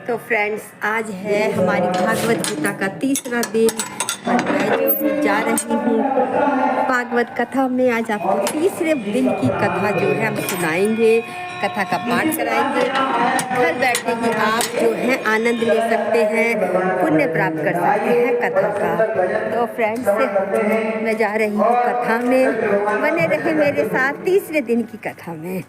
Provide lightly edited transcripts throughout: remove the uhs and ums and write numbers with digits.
तो फ्रेंड्स, आज है हमारी भागवत गीता का तीसरा दिन और मैं जो जा रही हूँ भागवत कथा में। आज आपको तीसरे दिन की कथा जो है हम सुनाएंगे, कथा का पाठ कराएंगे। घर बैठे ही आप जो है आनंद ले सकते हैं, पुण्य प्राप्त कर सकते हैं कथा का। तो फ्रेंड्स, मैं जा रही हूँ कथा में, बने रहे मेरे साथ तीसरे दिन की कथा में।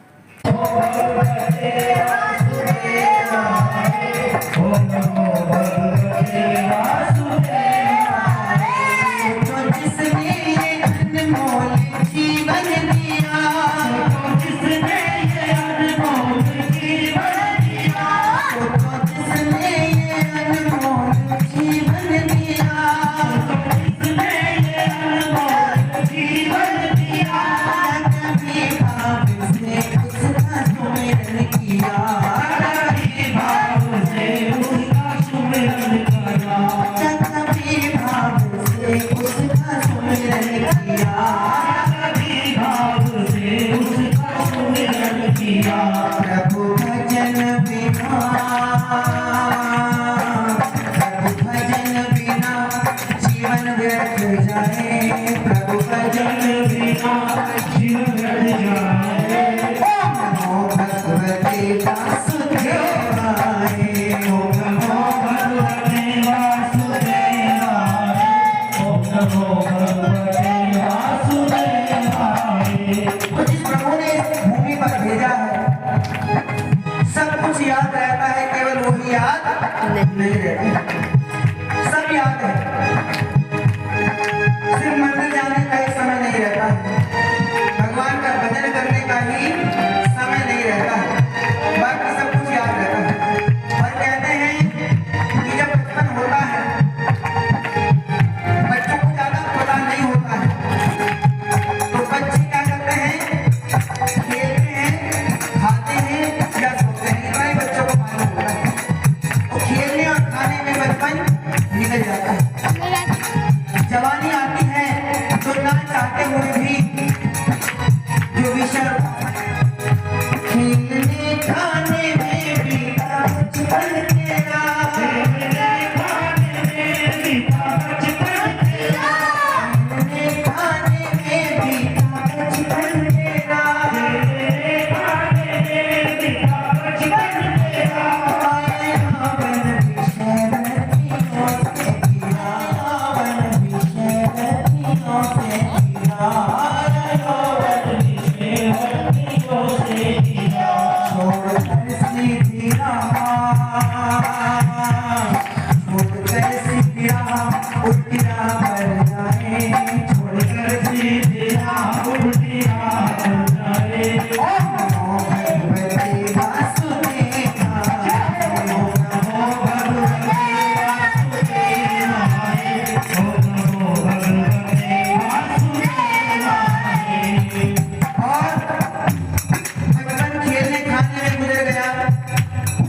नहीं रहती, सब याद है, सिर्फ मंदिर जाने का ही समय नहीं रहता, भगवान का भजन करने का ही समय नहीं रहता, बाकी सब कुछ याद रहता है। और कहते हैं कि जब बचपन होता है, बच्चों को ज्यादा पता नहीं होता है, तो बच्चे क्या करते हैं, खेलते हैं, खाते हैं या सोते हैं, इतना ही बच्चों को मालूम होता है। खेलने और खाने में बचपन निकल जाता है, जवानी आती है तो ना चाहते हुए भी जो विषय खेलने खाने में भी बचपन तेरा, खेलने खाने में भी बचपन तेरा, खेलने खाने में भी बचपन तेरा, खेलने खाने में भी बचपन तेरा।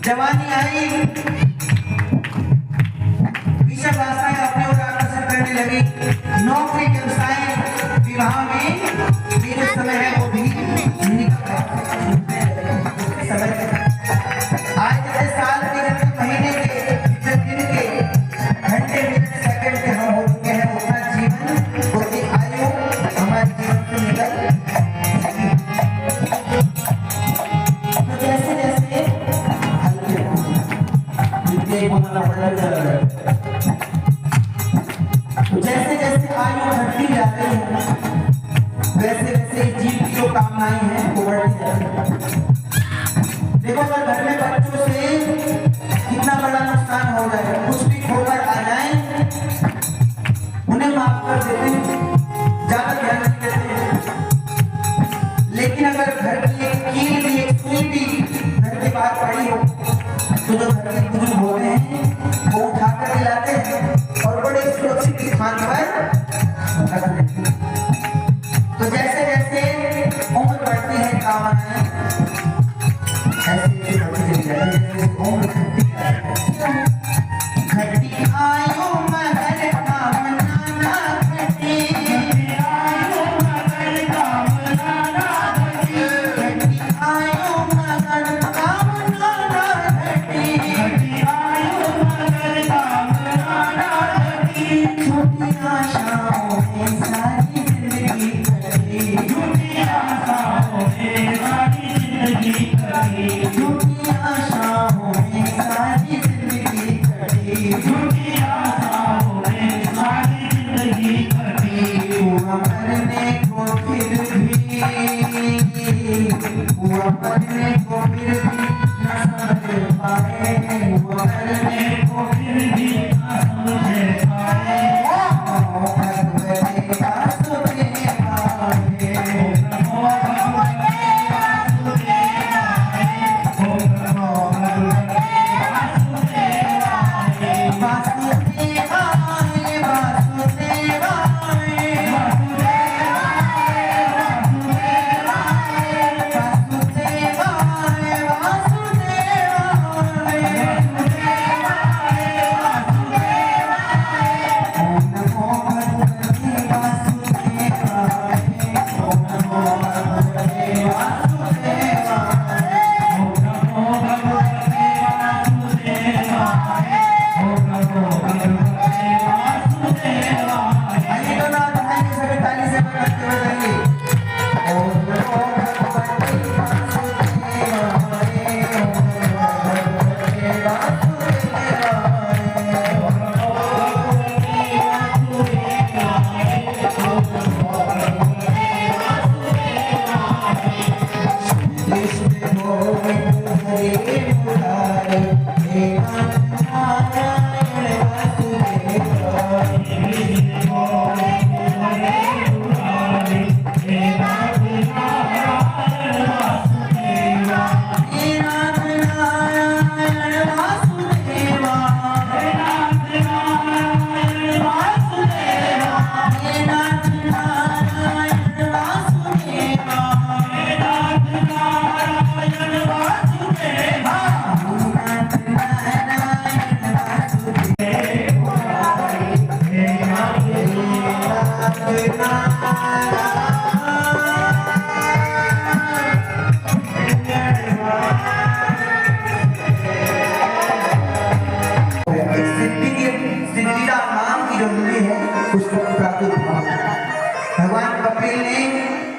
जवानी आई, विषय वासनाएं अपने ओर आकर्षित करने लगी, नौकरी व्यवसाय विवाह में मेरे समय है वो भी निकल समय। आज जैसे साल के महीने के दिन के घंटे मिनट सेकंड के हम हो चुके हैं, उतना जीवन होती आयु हमारे जीवन से निकल। तो जैसे जैसे जैसे जैसे आयु बढ़ती जा रही है, वैसे वैसे जीव की जो कामनाएं हैं वो बढ़ती जा रही है। देखो, अगर घर में बच्चों से कितना बड़ा नुकसान हो जाए, कुछ भी खोकर आ जाए, उन्हें माफ कर देते हैं, ज्यादा ध्यान नहीं देते हैं। लेकिन अगर घर की एक कील भी, एक सुई भी घर के बाहर पड़ी हो, तो जो घर के बुजुर्ग होते हैं वो उठाकर लाते हैं और बड़े सुरक्षित स्थान पर रख देते हैं। तो जैसे जैसे उम्र बढ़ती है, कामनाएं भगवान कपिल ने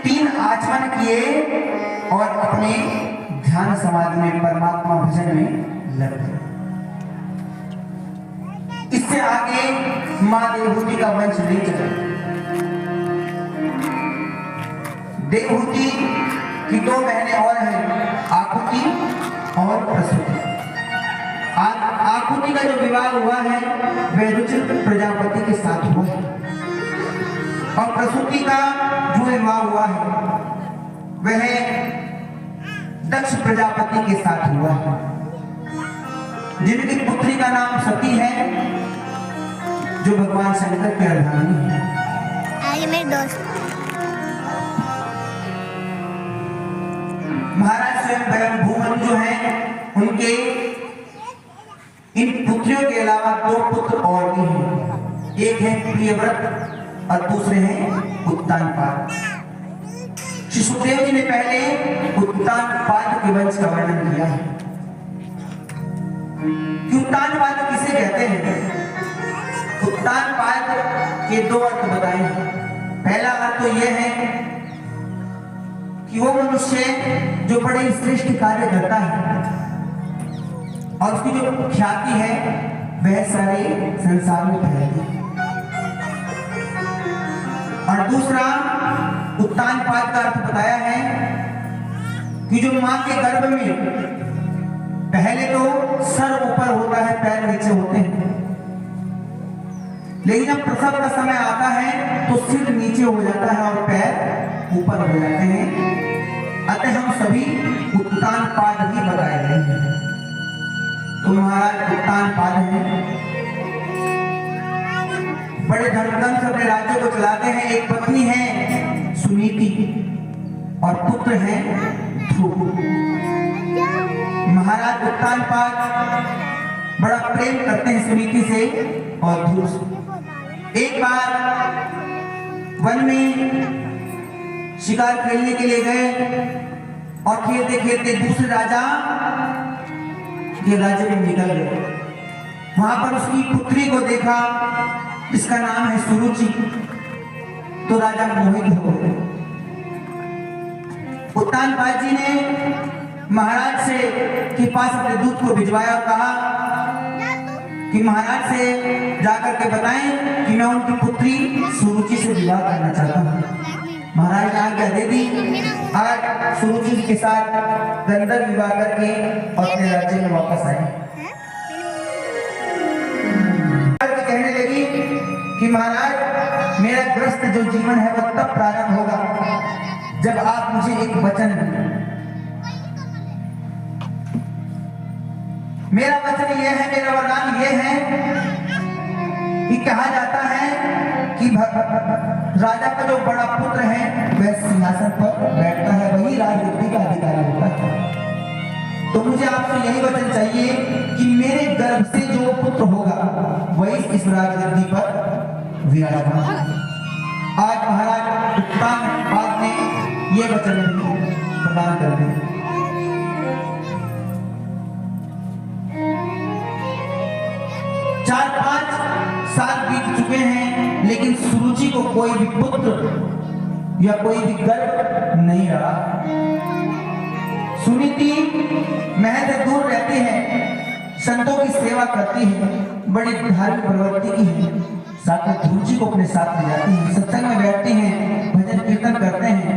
3 आचमन किए और अपने ध्यान समाधि में परमात्मा भजन में लग गए। इससे आगे मां देवहूति का वंश नहीं चला। देवहूति की 2 बहनें और हैं, आकुति और प्रसूति। आकुति का जो विवाह हुआ है वह रुचिर प्रजापति के साथ हुआ है और प्रसूति का जो विवाह हुआ है वह दक्ष प्रजापति के साथ हुआ है, जिनकी पुत्री का नाम सती है, जो भगवान शंकर की अर्धांगिनी है। आइए मेरे दोस्त। महाराज स्वयं भूमन जो हैं उनके इन पुत्रियों के अलावा 2 पुत्र और भी हैं। एक है प्रियव्रत और दूसरे हैं उत्तानपाद। श्री सुखदेव जी ने पहले उत्तानपाद के वंश का वर्णन किया है कि उत्तानपाद किसे कहते हैं। उत्तानपाद के 2 अर्थ बताए हैं। पहला अर्थ तो यह है कि वो मनुष्य जो बड़े श्रेष्ठ कार्य करता है और उसकी जो ख्याति है वह सारे संसार में फैलती है। और दूसरा उत्तानपाद का अर्थ बताया है कि जो मां के गर्भ में पहले तो सर ऊपर होता है, पैर नीचे होते हैं, लेकिन जब प्रसव का समय आता है तो सिर नीचे हो जाता है और पैर ऊपर हो जाते हैं। अतः हम सभी उत्तानपाद ही बताए गए हैं। तो महाराज उत्तानपाद हैं, बड़े धड़कन से अपने राज्य को चलाते हैं। एक पत्नी है सुनीति और पुत्र है ध्रुव। महाराज उत्तानपाद बड़ा प्रेम करते हैं सुनीति से और ध्रुव से। एक बार वन में शिकार खेलने के लिए गए और खेलते खेलते दूसरे राजा के राज्य में निकल गए। वहां पर उसकी पुत्री को देखा, इसका नाम है सुरुचि। तो राजा मोहित हो गए। उत्तानपाद जी ने महाराज से के पास अपने दूत को भिजवाया और कहा कि महाराज से जाकर के बताएं कि मैं उनकी पुत्री सुरुचि से विवाह करना चाहता हूँ। महाराज ने आज्ञा दे दी। आज सुरुचि के साथ गंधर्व विवाह करके अपने राज्य में वापस आए। कहने लगी कि महाराज मेरा ग्रस्त जो जीवन है वह तब प्रारंभ होगा जब आप मुझे एक वचन दें। मेरा वचन यह है, मेरा वरदान यह है कि कहा जाता है कि राजा का जो बड़ा पुत्र है वह सिंहासन पर बैठता है, वही राजगद्दी का अधिकारी होता है। तो मुझे आपसे यही वचन चाहिए कि मेरे गर्भ से जो पुत्र होगा वही इस राजगद्दी पर विराजमान। आज महाराज उत्तानपाद ने ये वचन प्रदान कर दिया। 4-5 साल बीत चुके हैं, लेकिन सुरुचि को कोई भी पुत्र या कोई भी गर्भ नहीं रहा। सुनीति महल से दूर रहती है, संतों की सेवा करती है, बड़ी धार्मिक प्रवृत्ति की है। साथ में ध्रुव जी को अपने साथ ले जाती है, सत्संग में बैठती हैं, भजन कीर्तन करते हैं,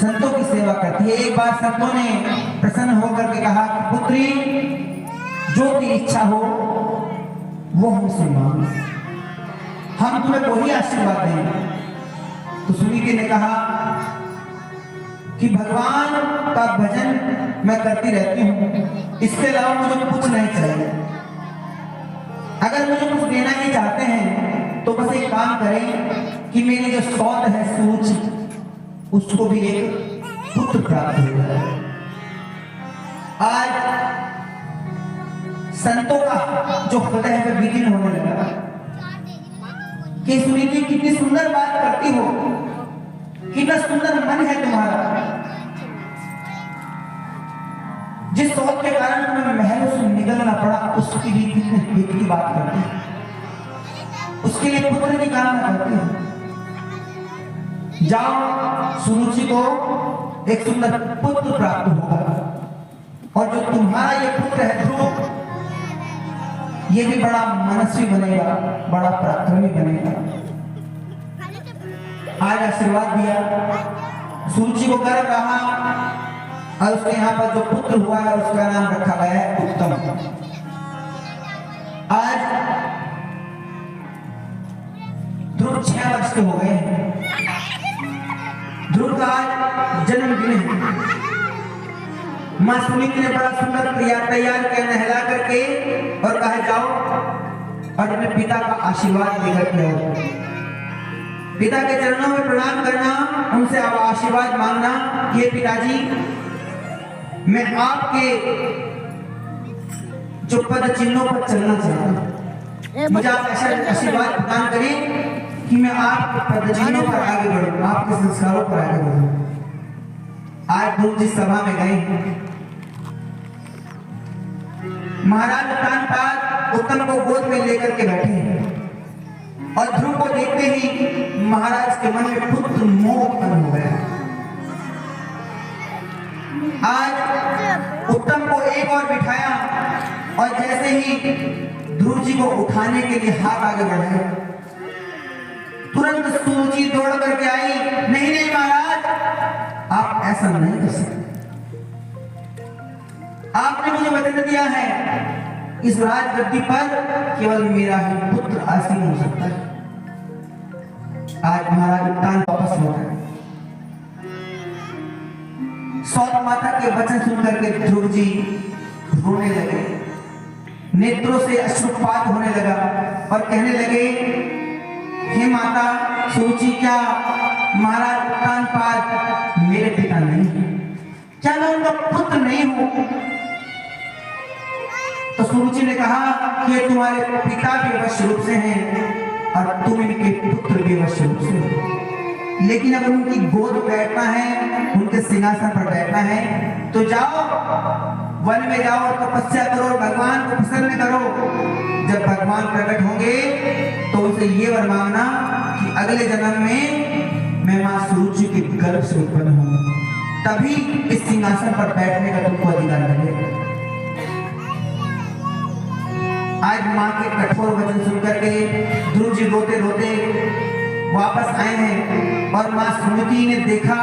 संतों की सेवा करती है। एक बार संतों ने प्रसन्न होकर के कहा कि पुत्री जो की इच्छा हो वो हमसे मांग, हम तुम्हें वही आशीर्वाद देंगे। तो सुनीति ने कहा कि भगवान का भजन मैं करती रहती हूँ, इसके अलावा मुझे कुछ नहीं चाहिए। अगर मुझे कुछ देना ही चाहते हैं तो बस एक काम करें कि मेरी जो सौत है सुरुचि उसको भी एक पुत्र प्राप्त हो जाए। आज संतों का जो हृदय है विलीन होने लगा। कि सुनीति कितनी सुंदर बात करती हो, कितना सुंदर मन है तुम्हारा, जिस सोच के कारण तुम्हें महलों से निकलना पड़ा उसकी भी कितने हित की बात करती है, उसके लिए पुत्र की कामना करती है। जाओ, सुरुचि को एक सुंदर पुत्र प्राप्त होगा, और जो तुम्हारा ये पुत्र है ध्रुव, ये भी बड़ा मनस्वी बनेगा, बड़ा पराक्रमी बनेगा। आज आशीर्वाद दिया, सुरुचि को गर्व रहा, और उसके यहाँ पर जो पुत्र हुआ है उसका नाम रखा गया है उत्तम। आज ध्रुव 6 वर्ष के हो गए हैं। ध्रुव का आज जन्मदिन है। मां सुनीति ने बड़ा सुंदर तैयार किया, नहला करके, और कहा जाओ और अपने पिता का आशीर्वाद लेकर के आओ। पिता के चरणों में प्रणाम करना, उनसे आशीर्वाद मांगना कि ये पिताजी, मैं आपके जो पद चिन्हों पर चलना चाहता हूं, मुझे आप ऐसा आशीर्वाद प्रदान करें कि मैं आपके पद चिन्हों पर आगे बढ़ूं, आपके संस्कारों पर आगे बढ़ूं। आज ध्रुव जिस सभा में गए, महाराज उत्तानपाद उत्तम को गोद में लेकर के बैठे हैं, और ध्रुव को देखते ही महाराज के मन में पुत्र मोह उत्पन्न हो गया। आज उत्तम को एक और बिठाया, और जैसे ही ध्रुव जी को उठाने के लिए हाथ आगे बढ़ाया, तुरंत सुरुचि दौड़ करके आई, नहीं नहीं महाराज, आप ऐसा नहीं कर सकते। आपने मुझे वचन दिया है इस राजगद्दी पर केवल मेरा ही पुत्र आसीन हो सकता है। आज महाराज उत्तान वापस लौट आए। सौत माता के वचन सुनकर के ध्रुव जी रोने लगे, नेत्रों से अश्रुपात होने लगा, और कहने लगे, हे माता सुरुचि, क्या महाराज उत्तानपाद मेरे पिता नहीं है? क्या मैं उनका पुत्र नहीं हूं? तो सुरुचि ने कहा कि ये तुम्हारे पिता भी अवश्य रूप से हैं, और तुम इनके पुत्र भी अवश्य रूप से हो, लेकिन अगर उनकी गोद बैठना है, उनके सिंहासन पर बैठना है, तो जाओ वन में जाओ और तपस्या करो, भगवान को प्रसन्न करो। जब भगवान प्रकट होंगे तो उनसे ये वर मांगना कि अगले जन्म में मैं मां सुरुचि के गर्भ से उत्पन्न हूं, तभी इस सिंहासन पर बैठने का तुमको अधिकार मिलेगा। आज मां के कठोर वचन सुनकर के ध्रुव जी रोते रोते वापस आए हैं, और मां सुनीति ने देखा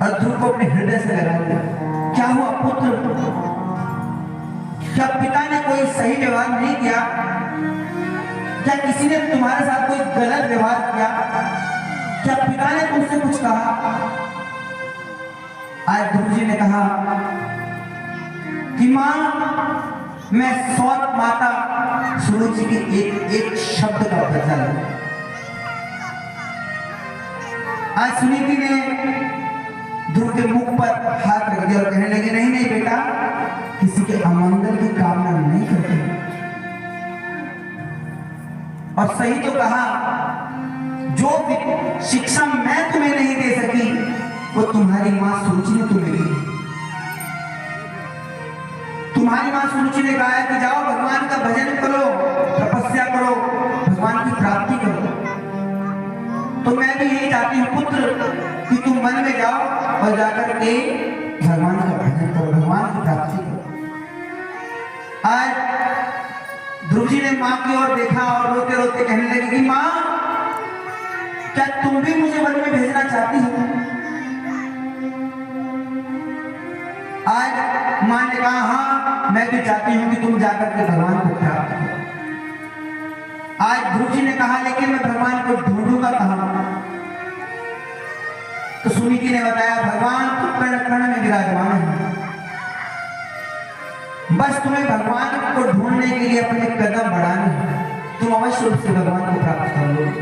और ध्रुव को अपने हृदय से लगा लिया। क्या हुआ पुत्र? क्या पिता ने कोई सही व्यवहार नहीं किया? क्या किसी ने तुम्हारे साथ कोई गलत व्यवहार किया? क्या पिता ने तुमसे कुछ कहा? आज ध्रुव जी ने कहा कि मां, मैं सौत माता सुरुचि के एक शब्द का बदला। आज सुनीति ने ध्रुव के मुख पर हाथ रख दिया और कहने लगे, नहीं नहीं बेटा, किसी के अमंगल की कामना नहीं करते। और सही तो कहा, जो शिक्षा मैं तुम्हें नहीं दे सकी वो तुम्हारी मां सुरुचि ने तुम्हें दी। तुम्हारी मां सुरुचि ने कहा है कि जाओ भगवान का भजन करो, तपस्या करो, भगवान की प्राप्ति करो। तो मैं भी यही चाहती हूँ पुत्र कि तुम वन में जाओ और जाकर के भगवान का भजन करो, भगवान की प्राप्ति करो। आज ध्रुव जी ने मां की ओर देखा और रोते रोते कहने लगे कि मां, क्या तुम भी मुझे वन में भेजना चाहती हो? आज मां ने कहा, हाँ मैं भी चाहती हूं कि तुम जाकर के भगवान को प्राप्त करो। आज ध्रुव जी ने कहा, लेकिन मैं भगवान को ढूंढूंगा कहां? तो सुनीति ने बताया, भगवान तो कण कण में विराजमान है, बस तुम्हें भगवान को ढूंढने के लिए अपने कदम बढ़ाने हैं, तुम अवश्य रूप से भगवान को प्राप्त कर लोगे।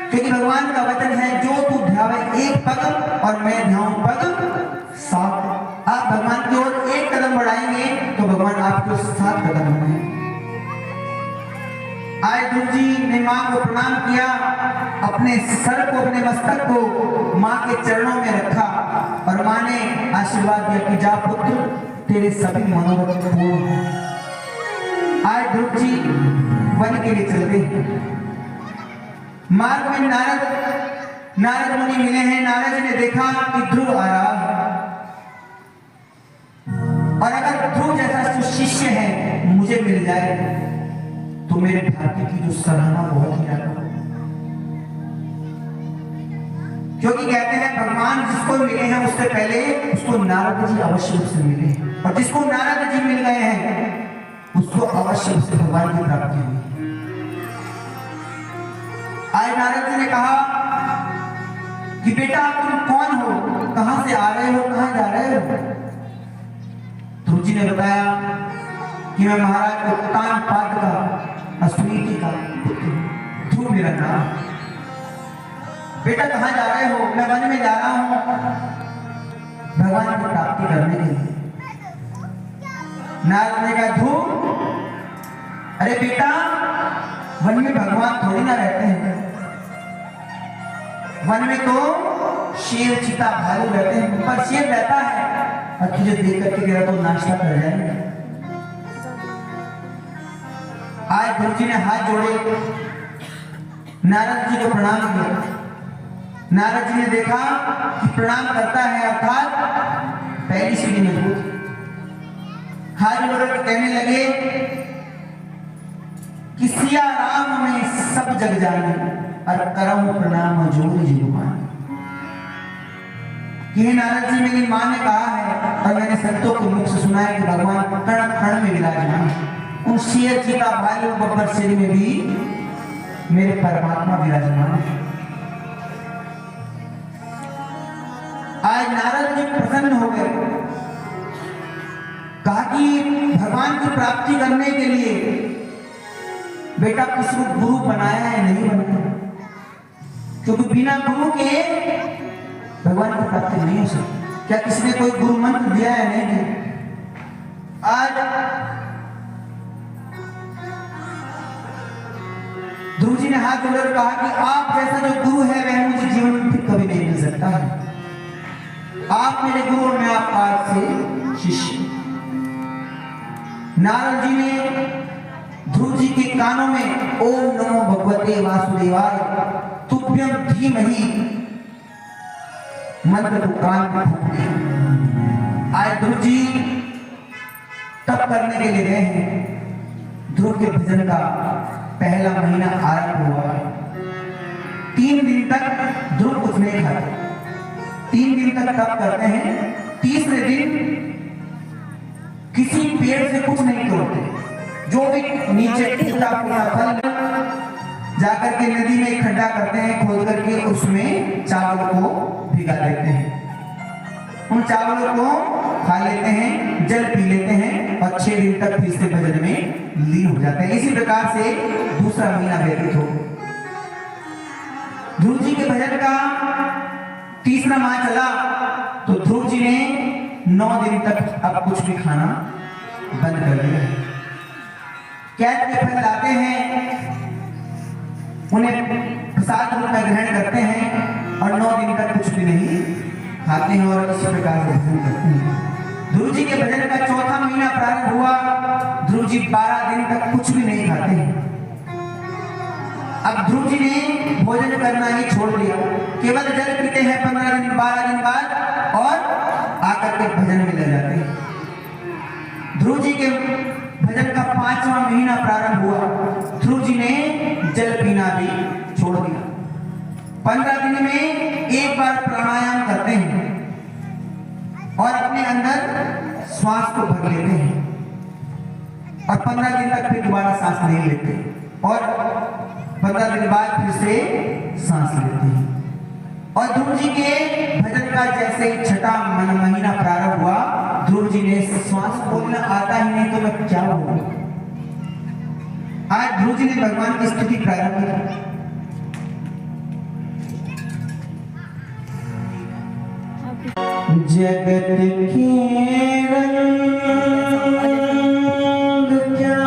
क्योंकि भगवान का वचन है, जो तू ध्यावे एक पग और मैं ध्याऊं पग सात। आप भगवान की ओर एक कदम बढ़ाएंगे तो भगवान आपके 7 कदम बढ़ाएंगे। आज ध्रुव जी ने माँ को प्रणाम किया, अपने सर को, अपने मस्तक को माँ के चरणों में रखा और माँ ने आशीर्वाद दिया कि जा पुत्र, तेरे सभी मनोरथ पूर्ण हो। आज ध्रुव जी वन के लिए चलते हैं। मार्ग में नारद मुनि मिले हैं। नारद जी ने देखा कि ध्रुव आ रहा है, और अगर ध्रुव जैसा शिष्य है मुझे मिल जाए तो मेरे भाग्य की जो सराहना बहुत ही ज्यादा होगी। क्योंकि कहते हैं भगवान जिसको मिले हैं उससे पहले उसको नारद जी अवश्य रूप से मिले, और जिसको नारद जी मिल गए हैं उसको अवश्य रूप से भगवान की प्राप्ति हुई। आज नारद जी ने कहा कि बेटा तुम कौन हो, कहां से आ रहे हो, कहां जा रहे हो? ध्रुव जी ने बताया कि मैं महाराज उत्तानपाद का, अश्वनीति का पुत्र, ध्रुव मेरा नाम। बेटा कहां जा रहे हो? मैं वन में जा रहा हूं भगवान की प्राप्ति करने के लिए। नारद ने कहा ध्रुव, अरे बेटा वन में भगवान थोड़ी ना रहते हैं, वन में तो शेर, चीता, भालू रहते हैं, पर शेर रहता है और तुझे देख करके गया तो नाश्ता कर जाएगा। आज ध्रुव जी ने हाथ जोड़े, नारद जी को प्रणाम किया। नारद जी ने देखा कि प्रणाम करता है अर्थात पहली सीढ़ी मजबूत। हाथ जोड़कर कहने लगे कि सिया राम में सब जग जाने, और करम प्रणाम जोर जीवान। कि नारद जी, मेरी माँ ने कहा है और मैंने संतों के मुख से सुना है कि भगवान कण कण में विराजमान, उन शेर, चीता, भालू, बब्बर, शेर में भी मेरे परमात्मा विराजमान है। आज नारद जी प्रसन्न हो गए, कहा कि भगवान की प्राप्ति करने के लिए बेटा किसी को गुरु बनाया है? नहीं बनाया, क्योंकि बिना गुरु के भगवान की प्राप्ति नहीं हो सकती। क्या किसी ने कोई गुरु मंत्र दिया है? नहीं दिया। आज ध्रुव जी ने हाथ जोड़कर कहा कि आप जैसा जो गुरु है वह मुझे जीवन में फिर कभी नहीं मिल सकता है। आप मेरे गुरु और मैं आपका आज से शिष्य। नारद जी ने ध्रुव जी के कानों में ओम नमो भगवते वासुदेवाय तुभ्यम धीमहि मंत्र को कान में फूंक दिया। आज ध्रुव जी तप करने के लिए गए हैं। ध्रुव के भजन का पहला महीना आरंभ हुआ। 3 दिन तक ध्रुव कुछ नहीं खाते, 3 दिन तक तप करते हैं। तीसरे दिन किसी पेड़ से कुछ नहीं तोड़ते, जो भी नीचे टूटा फूटा फल जाकर के नदी में खड्डा करते हैं, खोद करके उसमें चावल को भिगा देते हैं। उन चावलों को खा लेते हैं, जल पी लेते हैं और 6 दिन तक फिर से भजन में लीन हो जाते हैं। इसी प्रकार से दूसरा महीना व्यतीत हो। ध्रुव जी के भजन का तीसरा माह चला तो ध्रुव जी ने 9 दिन तक अब कुछ भी खाना बंद कर दिया। कैद के फल लाते हैं, उन्हें प्रसाद रूप में ग्रहण करते हैं और 9 दिन तक कुछ भी नहीं खाते हैं और इसी प्रकार से भजन करते हैं। ध्रुव जी के भजन का चौथा महीना प्रारंभ हुआ। ध्रुव जी 12 दिन तक कुछ भी नहीं खाते हैं। अब ध्रुव जी ने भोजन करना ही छोड़ दिया, केवल जल पीते हैं 15 दिन 12 दिन बाद और आकर के भजन में लग जाते हैं। ध्रुव जी के भजन का 5वां महीना प्रारंभ हुआ। ध्रुव जी ने जल पीना भी छोड़ दिया। 15 दिन में एक बार प्राणायाम करते हैं और अपने अंदर श्वास को भर लेते हैं और 15 दिन तक फिर दोबारा सांस नहीं लेते और 15 दिन बाद फिर से सांस लेते हैं। और ध्रुव जी के भजन का जैसे 6वां महीना प्रारंभ हुआ, ध्रुव जी ने श्वास बोलना आता ही नहीं तो मैं क्या बोलूं। आज ध्रुव जी ने भगवान की स्तुति प्रारंभ की। जगत के रंग क्या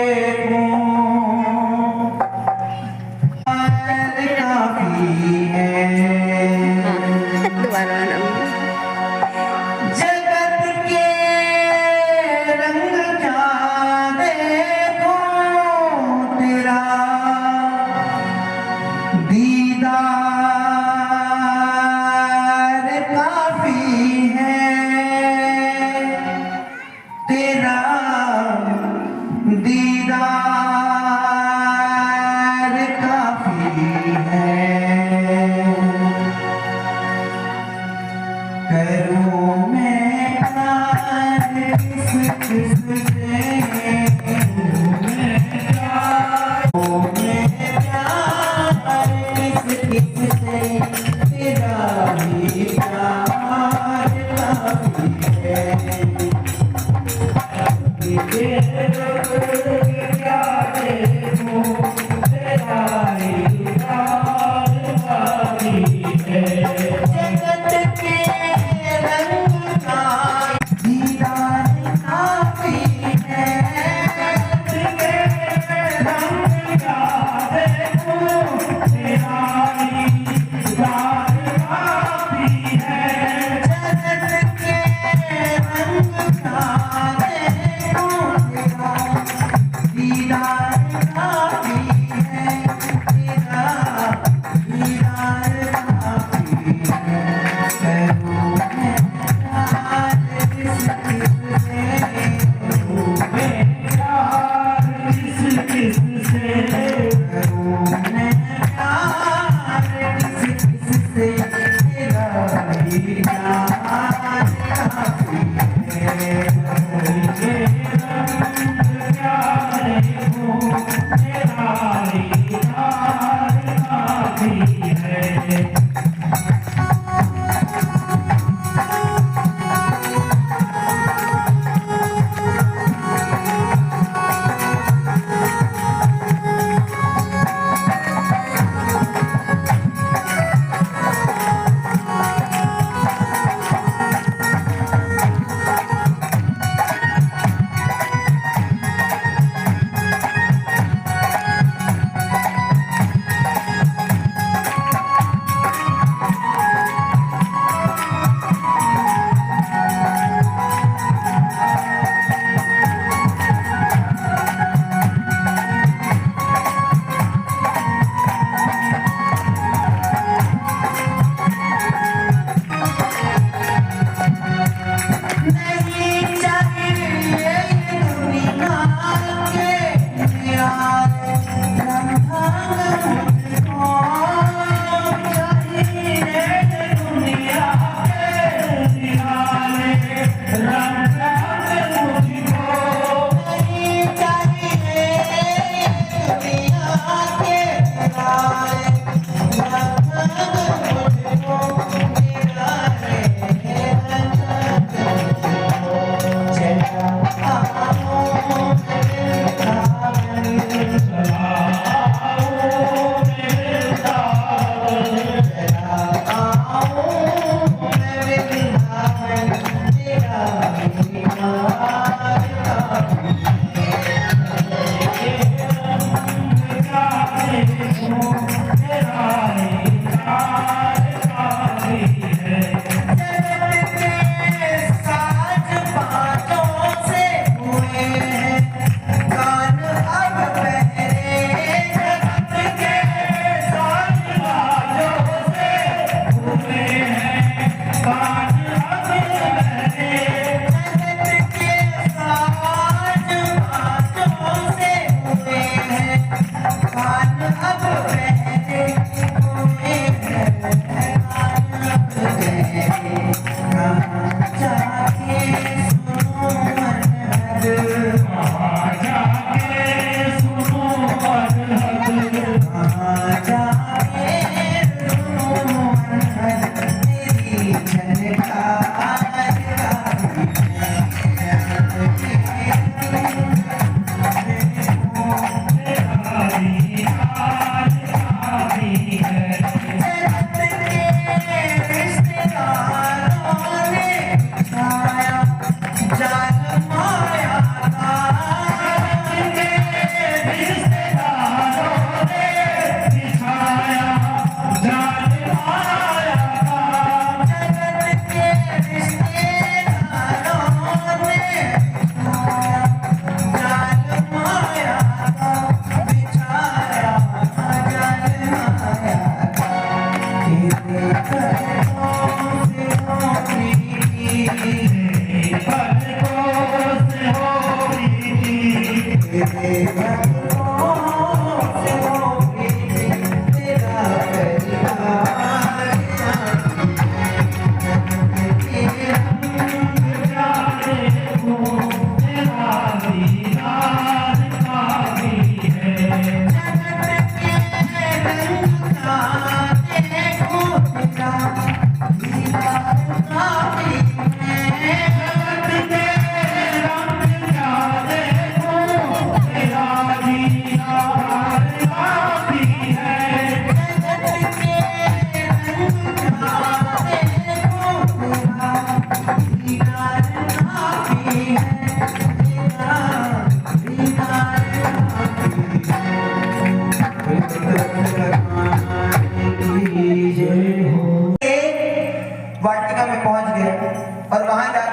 देखूं,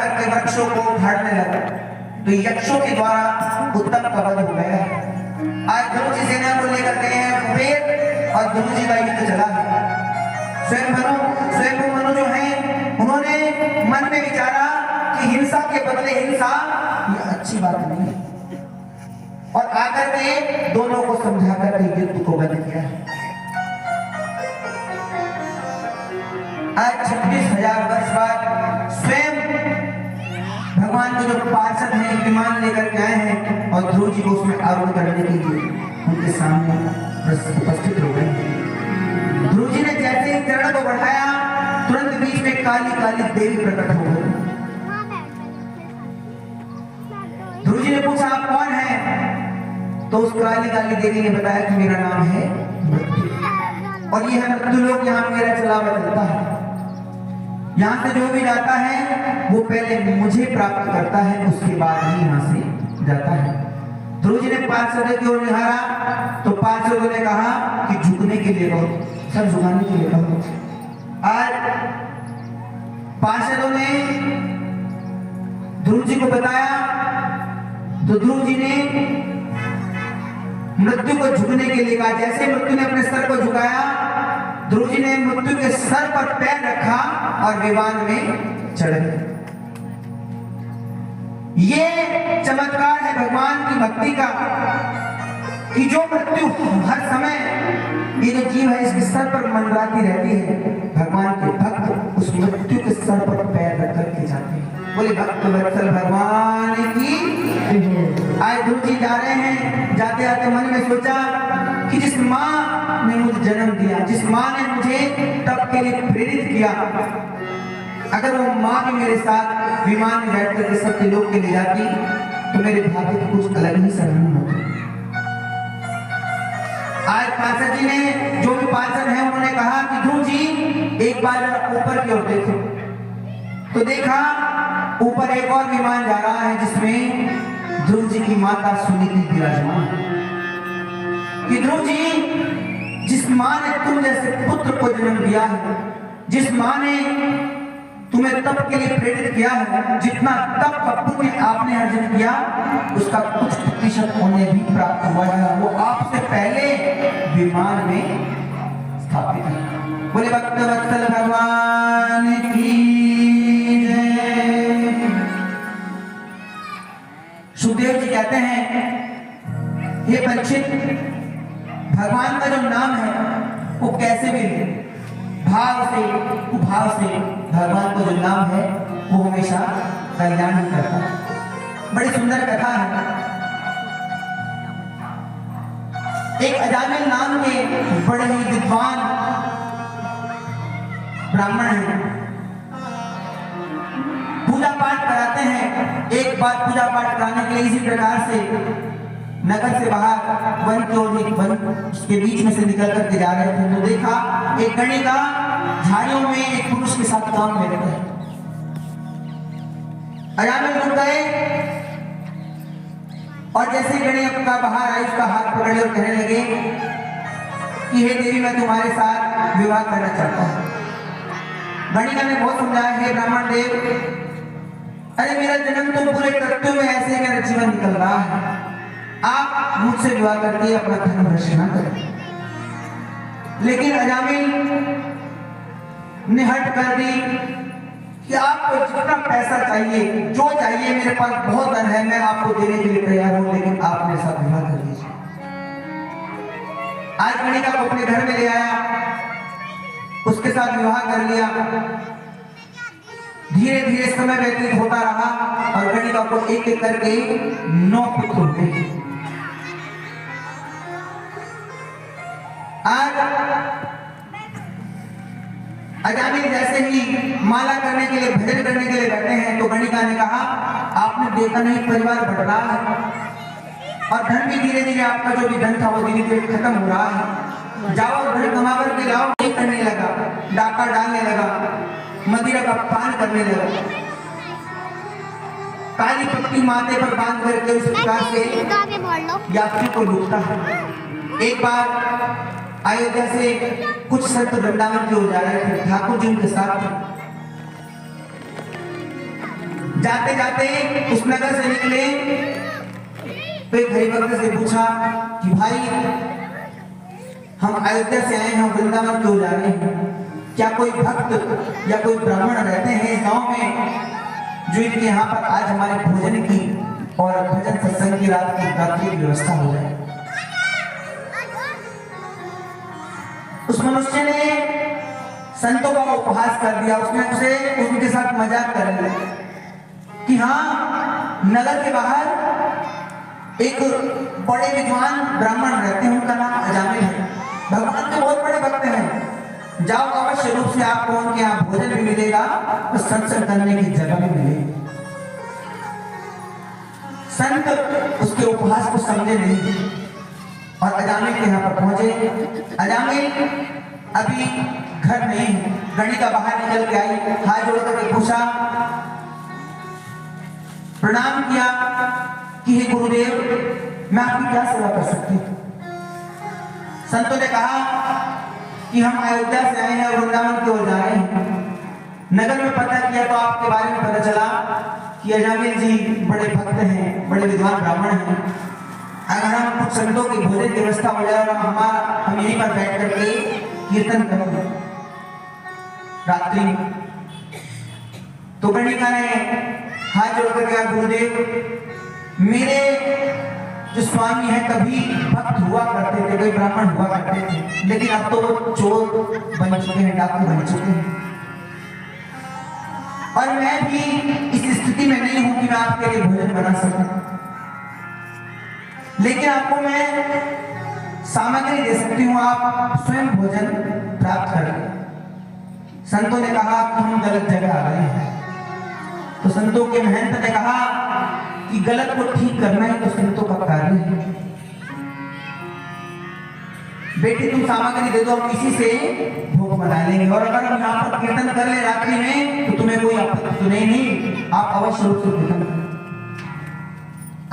करके वृक्षों को उखाड़ने लगा, तो यक्षों के द्वारा उत्तम कवच हो गया। आज ध्रुव जी सेना को लेकर गए हैं कुबेर और ध्रुव जी का युद्ध चला है। स्वयं मनु जो है उन्होंने मन में विचारा कि हिंसा के बदले हिंसा ये अच्छी बात नहीं है, और आकर के दोनों को समझा कर युद्ध को बंद किया है। आज 26,000 वर्ष बाद स्वयं भगवान के जो पार्षद हैं एक विमान लेकर के आए हैं और ध्रुव जी को उसमें आरूढ़ करने के लिए उनके सामने उपस्थित हो गए। ध्रुव जी ने जैसे ही चरण को बढ़ाया, तुरंत बीच में काली काली देवी प्रकट हो गई। ध्रुव जी ने पूछा आप कौन हैं? तो उस काली काली देवी ने बताया कि मेरा नाम है मृत्यु, और ये है मृत्यु लोक, यहाँ मेरा चलावा चलता है। यहाँ से जो भी जाता है वो पहले मुझे प्राप्त करता है, उसके बाद ही यहाँ से जाता है। ध्रुव जी ने पार्षदों की ओर निहारा, तो पार्षदों ने कहा कि झुकने के लिए कहो, सर झुकाने के लिए कहो। आज पार्षदों ने ध्रुव जी को बताया, तो ध्रुव जी ने मृत्यु को झुकने के लिए कहा। जैसे मृत्यु ने अपने सर को झुकाया, ध्रुव जी ने मृत्यु के सर पर पैर रखा और विमान में चढ़ गए। ये चमत्कार है भगवान की भक्ति का कि जो मृत्यु हर समय, ये जो जीव है इसके सर पर मंडराती रहती है, भगवान के भक्त उस मृत्यु के सर पर पैर रख करके जाते हैं। बोले भक्त वत्सल भगवान की। आज ध्रुव जी जा रहे हैं, जाते जाते मन में सोचा कि जिस माँ ने मुझे जन्म दिया, जिस माँ ने मुझे तप के लिए प्रेरित किया, अगर वो माँ भी मेरे साथ विमान में बैठ करके सत्य लोक के ले जाती तो मेरे भाग्य की कुछ अलग ही सरहन होती। आज पार्षद जी ने, जो भी पार्षद है, उन्होंने कहा कि ध्रुव जी एक बार ऊपर की ओर देखो, तो देखा ऊपर एक और विमान जा रहा है जिसमें ध्रुव जी की माता सुनीति विराजमान। कि ध्रुव जी, जिस माँ ने तुम जैसे पुत्र को जन्म दिया है, जिस माँ ने तुम्हें तप के लिए प्रेरित किया है, जितना तप का पुण्य आपने अर्जन किया उसका कुछ प्रतिशत उन्हें भी प्राप्त हुआ है, वो आपसे पहले विमान में स्थापित है। बोले भक्त वत्सल भगवान की जय। सुखदेव जी कहते हैं, हे परीक्षित, भगवान का जो नाम है वो कैसे भी भाव से कुभाव से भगवान का जो नाम है वो हमेशा कल्याण ही करता है। बड़ी सुंदर कथा है। एक अजामिल नाम के बड़े ही विद्वान ब्राह्मण हैं, पूजा पाठ कराते हैं। एक बार पूजा पाठ कराने के लिए इसी प्रकार से नगर से बाहर वन की ओर, वन के बीच में से निकल करके जा रहे थे, तो देखा एक गणिका झाड़ियों में एक पुरुष के साथ काम में रहता है। अजामिल रुक गए और जैसे गणिका बाहर आई, उसका हाथ पकड़े और कहने लगे कि हे देवी, मैं तुम्हारे साथ विवाह करना चाहता हूँ। गणिका ने बहुत समझाया, हे ब्राह्मण देव, अरे मेरा जन्म तो पूरे कर्तव्य में ऐसे मेरा जीवन निकल रहा है, आप मुझसे विवाह करके अपना धन भ्रष्ट न करें। लेकिन अजामिल ने हट कर दी कि आपको जितना पैसा चाहिए, जो चाहिए, मेरे पास बहुत धन है, मैं आपको देने के लिए तैयार हूं, लेकिन आप मेरे साथ विवाह कर लीजिए। आज गणिका को अपने घर में ले आया, उसके साथ विवाह कर लिया। धीरे धीरे समय व्यतीत होता रहा और गणिका को एक एक करके 9 पुत्र हुए। आज अजामिल जैसे ही माला करने के लिए, भजन करने के लिए बैठे हैं, तो गणिका ने कहा, आपने देखा नहीं परिवार बढ़ रहा है और धन भी धीरे धीरे, आपका जो भी धन था वो धीरे धीरे खत्म हो रहा है, जाओ धन कमा करके लाओ। नहीं करने लगा, डाका डालने लगा, मदिरा का पान करने लगा, काली पट्टी माथे पर बांध करके उस प्रकार से यात्री को लूटता है। एक बार अयोध्या से कुछ संत वृंदावन की ओर जा रहे थे, ठाकुर जी उनके साथ थे। जाते जाते उस नगर से निकले तो एक हरिभक्त से पूछा कि भाई हम अयोध्या से आए हैं, वृंदावन क्यों जा रहे हैं? क्या कोई भक्त या कोई ब्राह्मण रहते हैं इस गांव में जो इनके यहाँ पर आज हमारे भोजन की और भजन सत्संग की रात्रि की व्यवस्था हो जाए? उस मनुष्य ने संतों का उपहास कर दिया, उसने उनके साथ मजाक कर लिया कि हाँ, नगर के बाहर एक बड़े विद्वान ब्राह्मण रहते हैं, उनका नाम अजामिल है, भगवान के बहुत बड़े भक्त हैं, जाओ अवश्य रूप से आपको उनके यहाँ भोजन भी मिलेगा और सत्संग करने की जगह भी मिलेगी। संत उसके उपहास को समझे नहीं और अजामिल के यहाँ पर पहुंचे। अजामिल अभी घर नहीं है, गणिका बाहर निकल के आई, हाथ जोड़ करके पूछा, प्रणाम किया कि हे गुरुदेव, मैं आपकी क्या सेवा कर सकती हूँ? संतों ने कहा कि हम अयोध्या से आए हैं और वृंदावन की ओर जा रहे हैं। नगर में पता किया तो आपके बारे में पता चला कि अजामिल जी बड़े भक्त हैं, बड़े विद्वान ब्राह्मण हैं। अगर हम कुछ संतों की भोजन की व्यवस्था हो जाए और हम यहीं पर बैठ करके कीर्तन करेंगे रात्रि में। तो गणिका ने हाथ जोड़कर कहा, गुरुदेव, मेरे जो स्वामी है कभी भक्त हुआ करते थे, कोई ब्राह्मण हुआ करते थे, लेकिन अब तो वो चोर बन चुके हैं, डाकू बन चुके हैं, और मैं भी इस स्थिति में नहीं हूं कि मैं आपके लिए भोजन बना सकूं, लेकिन आपको मैं सामग्री दे सकती हूं, आप स्वयं भोजन प्राप्त करें। संतों ने कहा कि हम गलत जगह आ गए हैं। तो संतों के महंत ने कहा कि गलत को ठीक करना ही तो संतों का कार्य है। बेटी तुम सामग्री दे दो, हम इसी से भोग बना लेंगे, और अगर हम यहाँ पर कीर्तन कर ले रात्रि में तो तुम्हें कोई आपत्ति तो नहीं, आप अवश्य रूप से कीर्तन करें।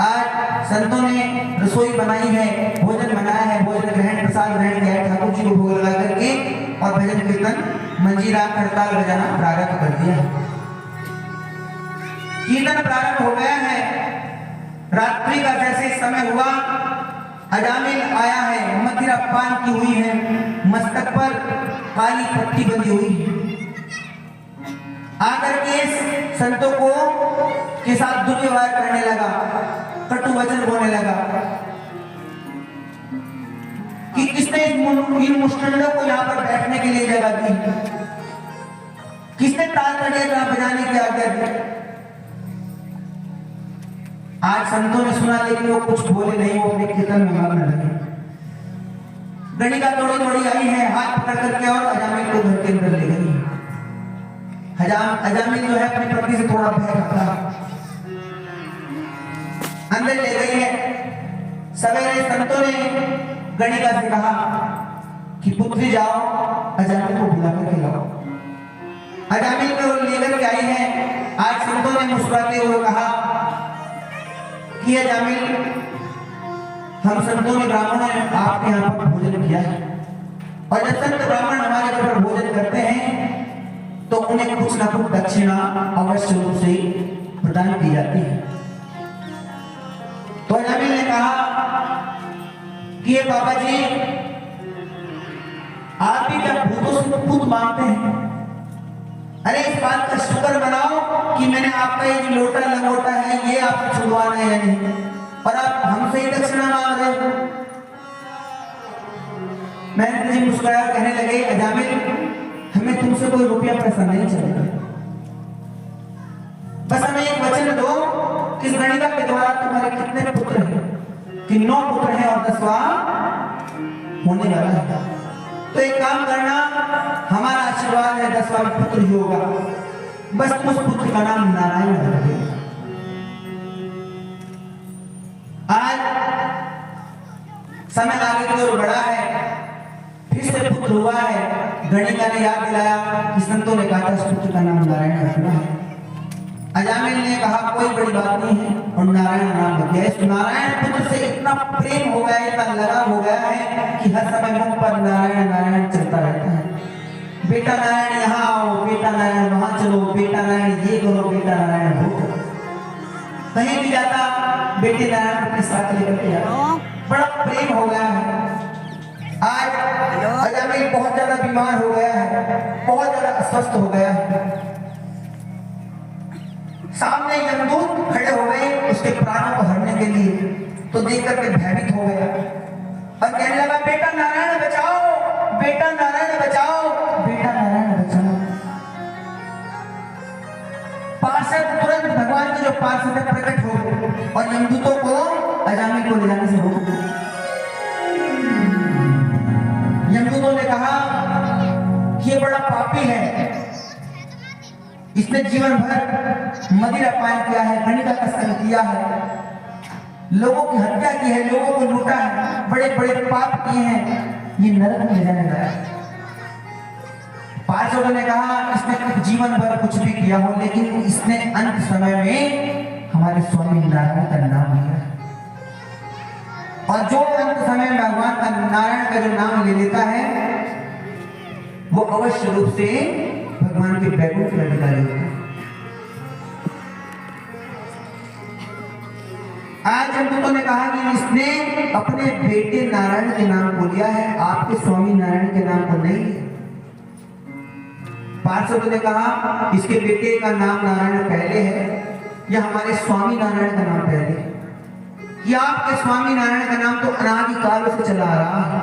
आज संतों ने रसोई बनाई है, भोजन बनाया है, भोजन ग्रहण प्रसाद ग्रहण किया है, ठाकुर जी को भोग लगा करके और भजन कीर्तन मंजीरा हड़ताल बजाना प्रारंभ कर दिया है। कीर्तन प्रारंभ हो गया है। रात्रि का जैसे समय हुआ, अजामिल आया है, मदिरा पान की हुई है, मस्तक पर काली पट्टी बंधी हुई है, आकर के संतों को के साथ दुर्व्यवहार करने लगा, कटु वचन बोलने लगा कि किसने इन मुष्टंडों को यहाँ पर बैठने के लिए जगह दी, किसने ताल तड़िया बजाने की आज्ञा दी। आज संतों ने सुना लेकिन वो कुछ बोले नहीं, वो अपने कीर्तन में मग्न लगे। गणिका दौड़ी दौड़ी आई है, हाथ पकड़ करके और अजामिल को घर के अंदर ले गई। अजामिल जो है अपनी पत्नी से थोड़ा भय रखता, अंदर ले गई है। सवेरे संतों ने गणिका से कहा कि पुत्री जाओ, अजामिल को बुला कर लाओ। अजामिल को लेकर के आई है। आज संतों ने मुस्कुराते हुए कहा कि अजामिल, हम संतों ने ब्राह्मणों ने आपके यहाँ पर भोजन किया है, और जब संत ब्राह्मण हमारे घर पर भोजन करते हैं तो उन्हें कुछ ना कुछ दक्षिणा अवश्य रूप से प्रदान की जाती है। तो अजामिल ने कहा कि ये बाबा जी, आप भी क्या भूतों से खुद मांगते हैं? अरे इस बात का शुक्र बनाओ कि मैंने आपका ये जो लोटा लंगोटा है ये आपको छुड़वाना है नहीं, और आप हमसे ही दक्षिणा मांग रहे हो। महंत जी मुस्कुराया, कहने लगे, अजामिल, हमें तुमसे कोई रुपया पैसा नहीं चाहिए, बस हमें एक वचन दो कि इस गणिका के द्वारा तुम्हारे कितने पुत्र हैं? कि 9 पुत्र हैं और 10वां होने वाला है। तो एक काम करना, हमारा आशीर्वाद है 10वां पुत्र ही होगा, बस उस पुत्र का नाम नारायण रखेगा। आज समय आगे की ओर बढ़ा है, फिर से पुत्र हुआ है। गणिका ने याद दिलाया कि संतों ने कहा था इस पुत्र का नाम नारायण रखना है। अजामिल ने कहा कोई बड़ी बात नहीं है, और नारायण नाम रख दिया। इस नारायण पुत्र से इतना प्रेम हो गया, इतना लगाव हो गया है कि हर समय मुख पर नारायण नारायण चलता रहता है। बेटा नारायण यहाँ आओ, बेटा नारायण वहां चलो, बेटा नारायण ये करो, बेटा नारायण वो करो। कहीं भी जाता बेटे नारायण अपने साथ लेकर के जाता। बड़ा प्रेम हो गया है। आज अजामिल बहुत ज्यादा बीमार हो गया है, बहुत ज्यादा अस्वस्थ हो गया है। सामने यमदूत खड़े हो गए उसके प्राणों को हरने के लिए, तो देख करके भयभीत हो गया और कहने लगा, बेटा नारायण बचाओ, बेटा नारायण बचाओ, बेटा नारायण बचाओ। पार्षद तुरंत भगवान के जो पार्षद है प्रकट हो गए और यमदूतों को अजामिल को ले जाने से रोक दिया। यमदूतों ने कहा कि ये बड़ा पापी है, इसने जीवन भर मदिरा पान किया है, गणिका का संग किया है, लोगों की हत्या की है, लोगों को लूटा है, बड़े बड़े पाप किए हैं, ये नरक में जाने लगा। पार्षदों ने कहा इसने जीवन भर कुछ भी किया हो, लेकिन इसने अंत समय में हमारे स्वामी नारायण का नाम लिया है, और जो अंत समय में भगवान का नारायण का जो नाम ले लेता है वो अवश्य रूप से भगवान के बैकुंठ में अधिकारी होता है। आज यमदूतों ने कहा कि इसने अपने बेटे नारायण के नाम को लिया है, आपके स्वामी नारायण के नाम को नहीं लिया। पार्षदों ने कहा इसके बेटे का नाम नारायण पहले है या हमारे स्वामी नारायण का नाम पहले है? कि आपके स्वामी नारायण का नाम तो अनादि काल से चला आ रहा है,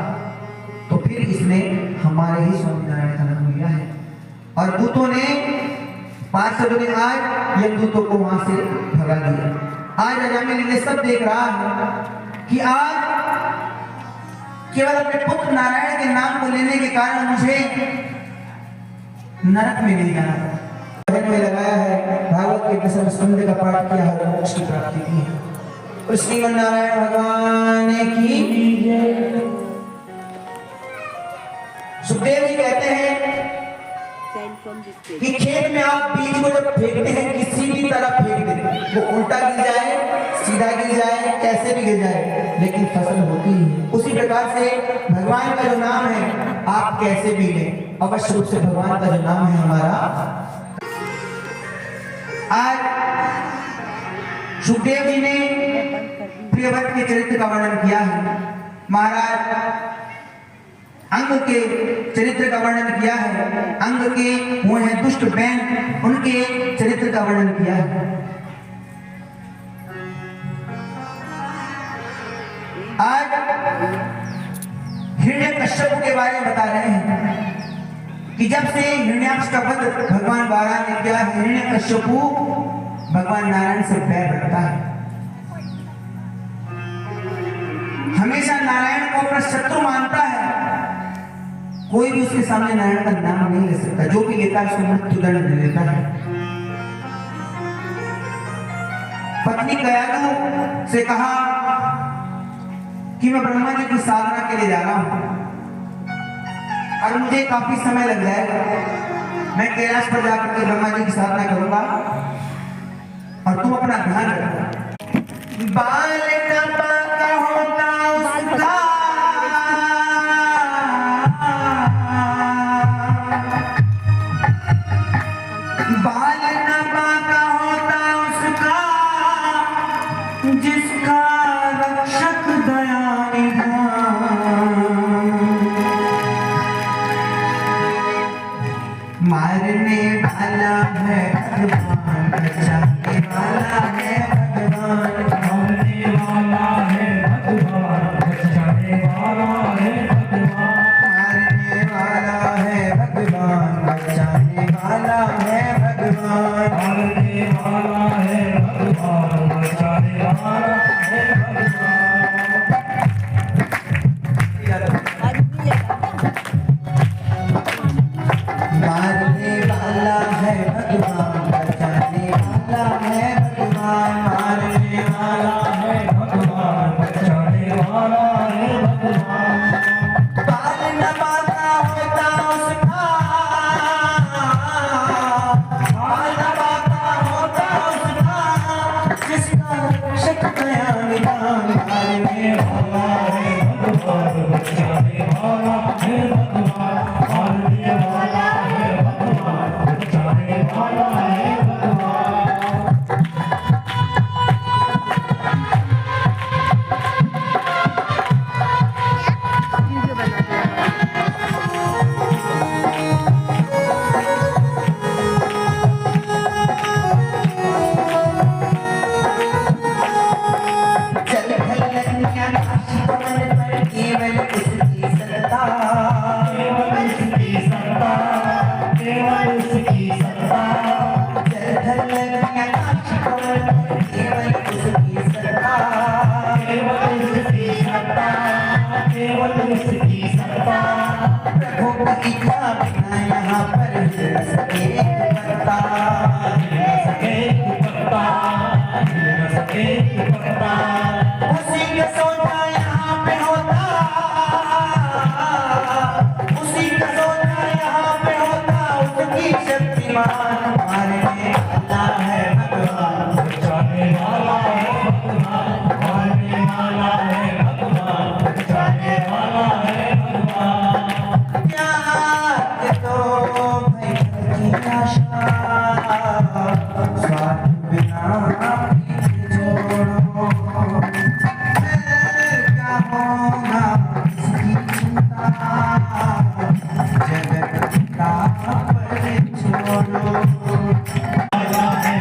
तो फिर इसने हमारे ही स्वामी नारायण का नाम लिया है। और दूतों ने, पार्षदों ने आज यमदूतों को वहां से भगा दिया। आज अजामिल ये सब देख रहा है कि आज केवल अपने पुत्र नारायण के नाम को लेने के कारण मुझे नरक में नहीं जाना में लगाया है। भागवत के दसम स्कंद का पाठ किया है, मोक्ष की प्राप्ति की है। और श्रीमन नारायण भगवान की सुखदेव जी कहते हैं कि खेत में आप बीज को जब फेंकते हैं किसी भी तरफ फेंक दें, वो उल्टा गिर जाए, सीधा गिर जाए, कैसे भी गिर जाए, लेकिन फसल होती है। उसी प्रकार से भगवान का जो नाम है आप कैसे भी लें, अवश्य रूप से भगवान का जो नाम है हमारा। आज सुखदेव जी ने प्रियव्रत के चरित्र का वर्णन किया है, महाराज अंग के चरित्र का वर्णन किया है, अंग के वो है दुष्ट बैन, उनके चरित्र का वर्णन किया है। आज हिरण्यकश्यप के बारे में बता रहे हैं कि जब से हिरण्याक्ष का वध भगवान बारा ने किया, हिरण्यकश्यप भगवान नारायण से बैर रखता है, हमेशा नारायण को अपना शत्रु मानता है। कोई भी उसके सामने नारायण का नाम नहीं ले सकता, जो भी लेता है उसको मृत्युदंड दे देता है। पत्नी कयादु से कहा कि मैं ब्रह्मा जी की साधना के लिए जा रहा हूं और मुझे काफी समय लग जाएगा, मैं कैलाश पर जाकर के ब्रह्मा जी की साधना करूंगा और तुम अपना ध्यान रखना। बाल न पाका होता उसका, बाल न पाका होता उसका, जिसका रक्षक दया निधान। मारने वाला है भगवान, बचाने वाला है भगवान, मारने वाला है भगवान, बचाने वाला है भगवान, मारने वाला है भगवान, बचाने वाला है भगवान, मारने वाला है भगवान, बचाने वाला है भगवान। मारने वाला है भगवान, बचाने वाला है भगवान। प्रभु की इच्छा बिना यहाँ पर हिल न सके पत्ता। उसी के सोचा यहाँ पे होता, उसी का सोचा यहाँ पे होता, उसकी शक्तिमान हमारे में अल्लाह है भगवान, बचाने वाला है भगवान, मारने वाला है भगवान, बचाने वाला है भगवान। त्याग दो भाई की आशा, स्वार्थ बिना प्रीत जोड़ो, क्या होगा इसकी चिंता, जगत का पर छोड़ो। मारने वाला है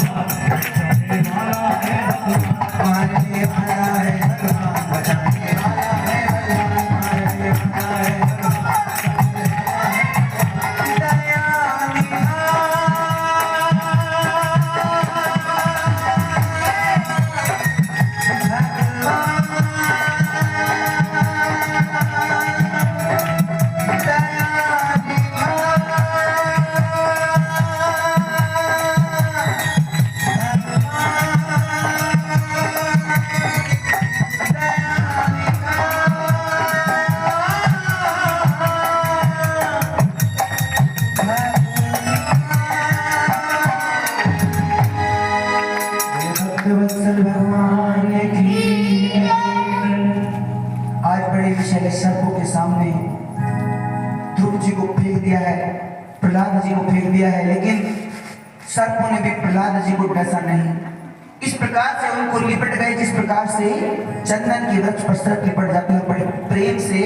भगवान, बचाने वाला है भगवान, मारने वाला है भगवान। भक्तवत्सल भगवान की। आज बड़े विषैले सर्पों के सामने ध्रुव जी को फेंक दिया है, प्रहलाद जी को फेंक दिया है, लेकिन सर्पों ने भी प्रहलाद जी को डसा नहीं। इस प्रकार से उनको लिपट गए जिस प्रकार से चंदन के वृक्ष पर सर्प लिपट जाते हैं, बड़े प्रेम से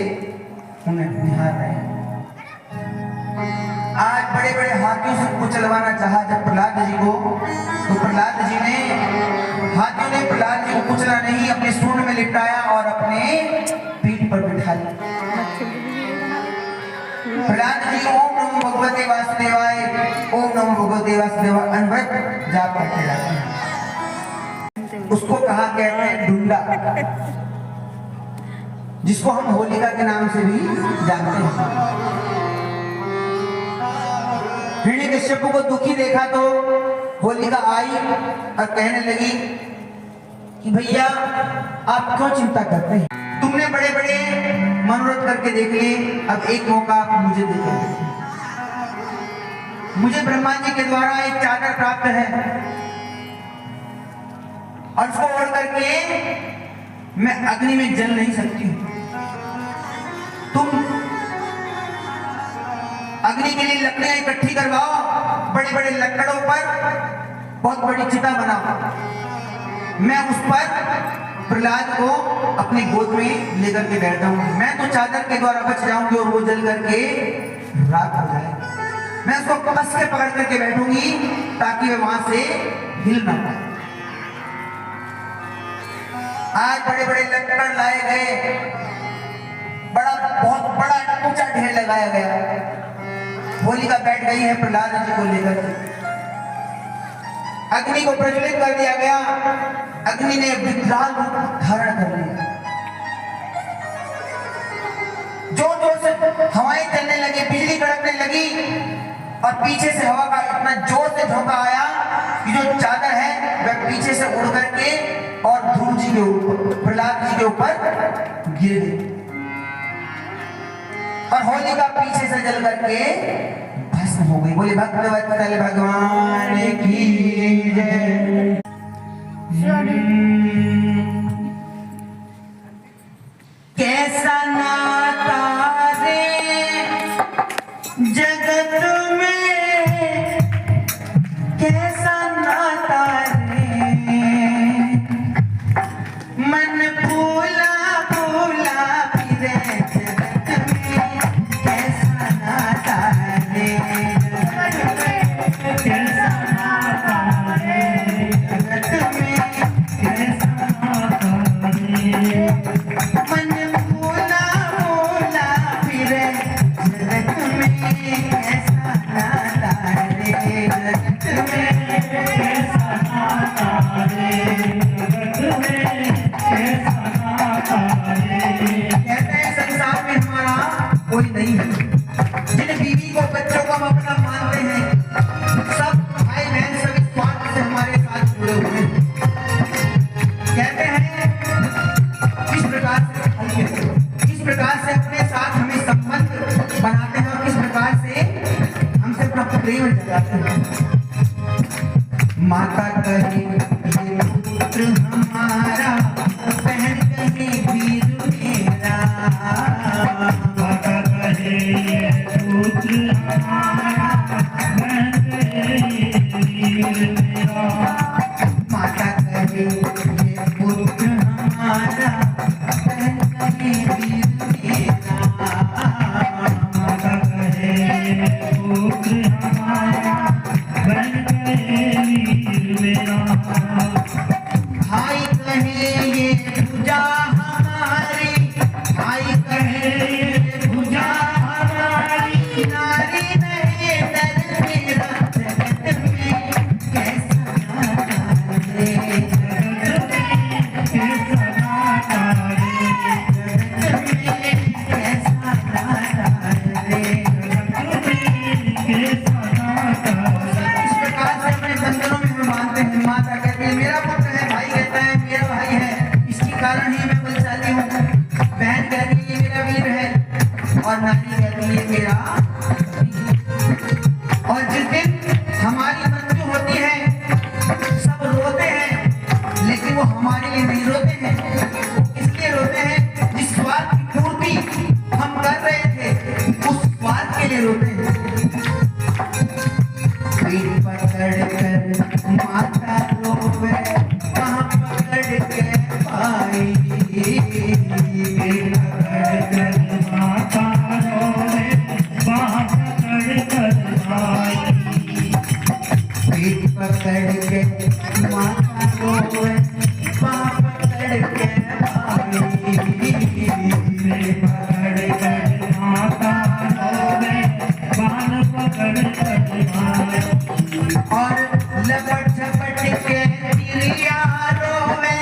उन्हें निहार रहे हैं। आज बड़े बड़े हाथियों से उनको चलवाना चाहा जब प्रहलाद जी को, तो प्रहलाद जी ने, हाथियों ने प्रहलाद जी को कुचला नहीं, अपने सूंड में लिपटाया और अपने पीठ पर बिठा लिया। प्रहलाद जी ओम नमो भगवते वासुदेवाय, ओम नमो भगवते वासुदेवाय अनवरत जाप करते रहते हैं। उसको कहा कहते हैं ढूंढा, जिसको हम होलिका के नाम से भी जानते हैं। हिरण्यकश्यप को दुखी देखा तो होलिका आई और कहने लगी कि भैया आप क्यों चिंता करते हैं, तुमने बड़े बड़े मनोरथ करके देख लिए, अब एक मौका आप मुझे दे दो। मुझे ब्रह्मा जी के द्वारा एक चादर प्राप्त है और उसको ओढ़ करके मैं अग्नि में जल नहीं सकती हूँ। तुम अग्नि के लिए लकड़ियां इकट्ठी करवाओ, बड़े बड़े लकड़ों पर बहुत बड़ी चिता बनाओ, मैं उस पर प्रहलाद को अपनी गोद में लेकर के बैठा हूँ। मैं तो चादर के द्वारा बच जाऊंगी और वो जल करके राख हो जाए। मैं उसको कस के पकड़ करके बैठूंगी ताकि वह वहां से हिल ना पाए। आज बड़े बड़े लकड़ लाए गए, बहुत बड़ा ऊंचा ढेर लगाया गया। होलिका बैठ गई है प्रहलाद जी को लेकर के। अग्नि को प्रज्वलित कर दिया गया, अग्नि ने विकराल रूप धारण कर लिया। जोर जोर से हवाएं चलने लगी, बिजली कड़कने लगी और पीछे से हवा का इतना जोर से झोंका आया कि जो चादर है वह पीछे से उड़ करके और ध्रुव जी के ऊपर, प्रहलाद जी के ऊपर गिर गई और होलिका पीछे से जल करके भस्म हो गई। बोले भक्तवत्सल भगवान की जय। कैसा नाता रे जगत में, कैसा नाता रे, मन भूला भूला फिरे जगत में, कैसा नाता रे, कैसा नाता रे, जगत में कैसा नाता रे, मन भूला कोई नहीं है। जिन बीवी को बच्चों को हम अपना मानते हैं, सब भाई बहन सब इस स्वार्थ से हमारे साथ जुड़े हुए हैं। कहते हैं किस प्रकार से किस प्रकार से अपने साथ हमें संबंध बनाते हैं और किस प्रकार से हमसे अपना प्रेम जगाते हैं। माता कहे ये पुत्र हमारा, बहन कहे वीर मेरा। माता कहे ये पुत्र हमारा, बहन कहे वीर मेरा। माता कहे ये पुत्र हमारा, बहन कहे वीर मेरा। माता कहे ये पुत्र हमारा, बहन कहे वीर मेरा। भाई कहे ये भुजा हमारी, भाई कहे ये भुजा हमारी। नारी नहीं डर मेरा, जगत में कैसा नाता रे, जगत में कैसा नाता रे, जगत में कैसा नाता रे, जगत में कैसा नाता रे। इस प्रकार से अपने बंधनों में हम मानते हैं। माता कहती है मेरा पुत्र है, भाई कहता है मेरा भाई है, इसके कारण ही मैं बलशाली हूँ। बहन कहती है ये मेरा वीर है, और नारी कहती है मेरा। और जिस दिन हमारी मृत्यु होती है, सब रोते हैं, लेकिन वो हमारे लिए नहीं रोते हैं। इसलिए रोते हैं जिस स्वार्थ की पूर्ति हम कर रहे थे, उस स्वार्थ के लिए रोते हैं। पीठ पकड़ कर माता रोवे, कहाँ पकड़ के भाई। पीठ पकड़ कर माता रोवे, कहाँ पकड़ कर भाई। पीठ पकड़ के माता रोवे, कहाँ पकड़ के भाई। पीठ पकड़ कर माता रोवे, कहाँ पकड़ कर भाई। और लपट झपट के तिरिया रोवे,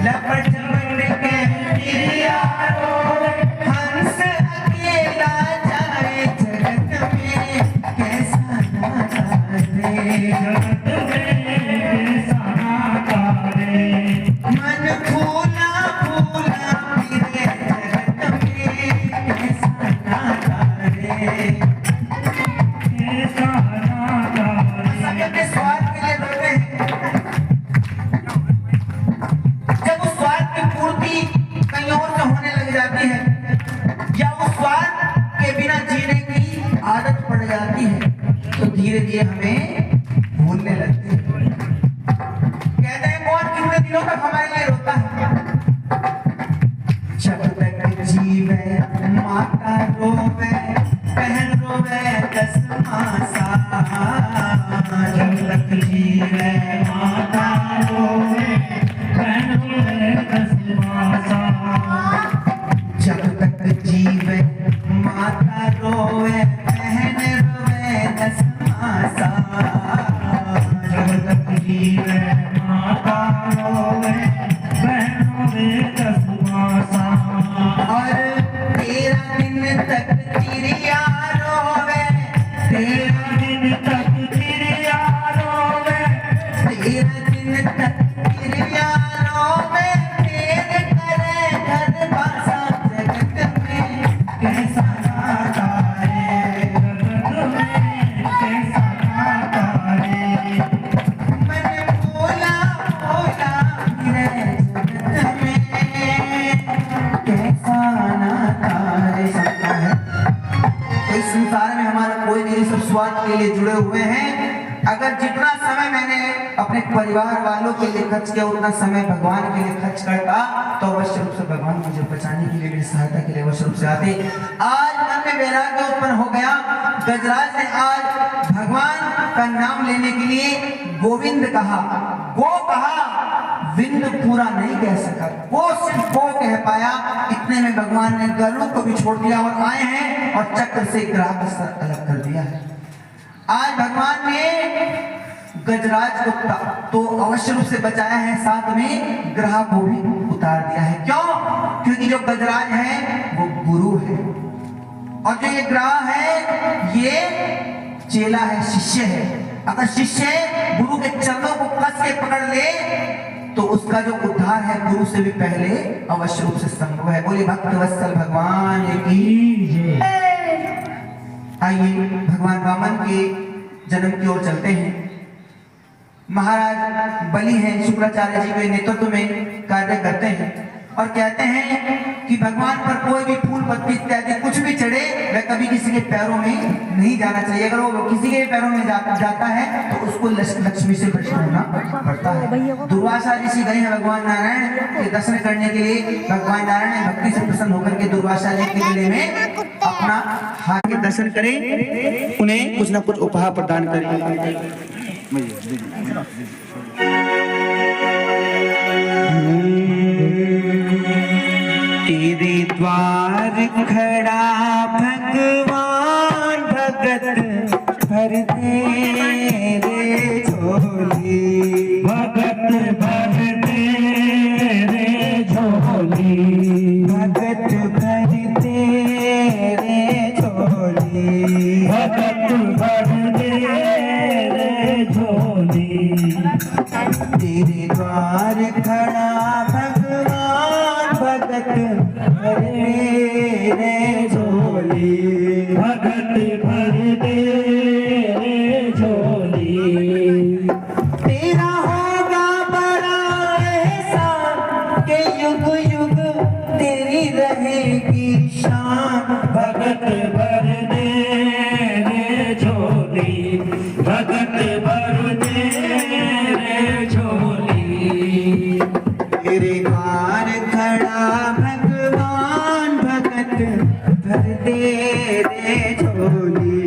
लपट झपट के तिरिया रोवे। हंस अकेला जाए, जगत में कैसा नाता रे, जगत में कैसा नाता रे। मन फूला फूला फिरे, जगत में कैसा नाता रे, कैसा नाता रे। अपने स्वार्थ के लिए रोते हैं। जब उस स्वार्थ की पूर्ति कहीं और से होने लग जाती है, या उस स्वार्थ के बिना जीने की आदत पड़ जाती है, तो धीरे धीरे हमें भूलने लगते हैं। कहते हैं कौन कितने दिनों तक हमारे लिए रोता है। जब तक जीवे माता रोवे, बहन रोवे 10 मासा। जब तक जीवे माता रोवे, बहन रोवे 10 मासा। जब तक जीवे माता रोवे, बहन रोवे 10 मासा। जब तक जीवे माता रोवे, बहन रोवे 10 मासा। और 13 दिन तक तिरिया रोवे, 13 दिन तक तिरिया रोवे, 13 दिन तक तिरिया रोवे। तेरे करे घर बसा, जगत में कैसा नाता रे, जगत में कैसा नाता रे। मन बोला बोला फिरे, जगत में कैसा नाता रे। सकता है तो इस संसार में हमारा कोई नहीं, सब स्वार्थ के लिए जुड़े हुए हैं। अगर जितना समय मैंने अपने परिवार वालों के लिए खर्च किया, उतना समय भगवान के लिए खर्च करता, तो अवश्य रूप से भगवान मुझे बचाने के लिए, मेरी सहायता के लिए अवश्य रूप से आते। आज मन में वैराग्य उत्पन्न हो गया। गजराज ने आज भगवान का नाम लेने के लिए गोविंद कहा, गो कहा, विंद पूरा नहीं कह सका, वो सिर्फ गो कह पाया। इतने में भगवान ने गरुड़ को भी छोड़ दिया और आए हैं और चक्र से ग्राह का सर अलग कर दिया है। आज भगवान ने गजराज को तो अवश्य रूप से बचाया है, साथ में ग्रह को भी उतार दिया है। क्यों? क्योंकि जो गजराज है वो गुरु है और जो ये ग्राह है ये चेला है, शिष्य है। अगर शिष्य गुरु के चरणों को कस के पकड़ ले तो उसका जो उद्धार है गुरु से भी पहले अवश्य रूप से संभव है। बोले भक्त वत्सल भगवान की जय। आइए भगवान वामन के जन्म की ओर चलते हैं। महाराज बलि हैं, शुक्राचार्य जी के नेतृत्व में कार्य करते हैं और कहते हैं कि भगवान पर कोई भी फूल पत्ती इत्यादि कुछ भी चढ़े वह कभी किसी के पैरों में नहीं जाना चाहिए। अगर वो किसी के पैरों में जाता है तो उसको लक्ष्मी से भ्रष्ट होना पड़ता है। दुर्वासा ऋषि गए हैं भगवान नारायण के दर्शन करने के लिए। भगवान नारायण ने भक्ति से प्रसन्न होकर के दुर्वासा जी के गले में अपना हाथ के दर्शन करें, उन्हें कुछ न कुछ उपहार प्रदान करें। तेरे द्वार खड़ा भगवान भगत भर दे रे झोली, भगत भर दे रे झोली, भगत भर दे रे झोली, भगत भर दे रे झोली। तेरे द्वार खड़ा भगवान भगत भर दे रे झोली, भगत भर दे रे झोली। तेरा होगा बड़ा एहसान के युग युग तेरी रहेगी शान। भगत भर दे रे झोली, भगत भर दे रे झोली। तेरे द्वार खड़ा भगवान भगत भर दे रे झोली,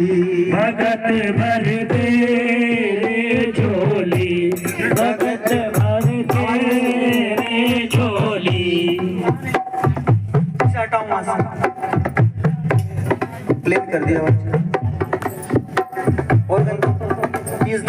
भगत भर दे रे झोली, भगत भर दे रे झोली। हटाओ वहां से, प्ले कर दिया और प्लीज।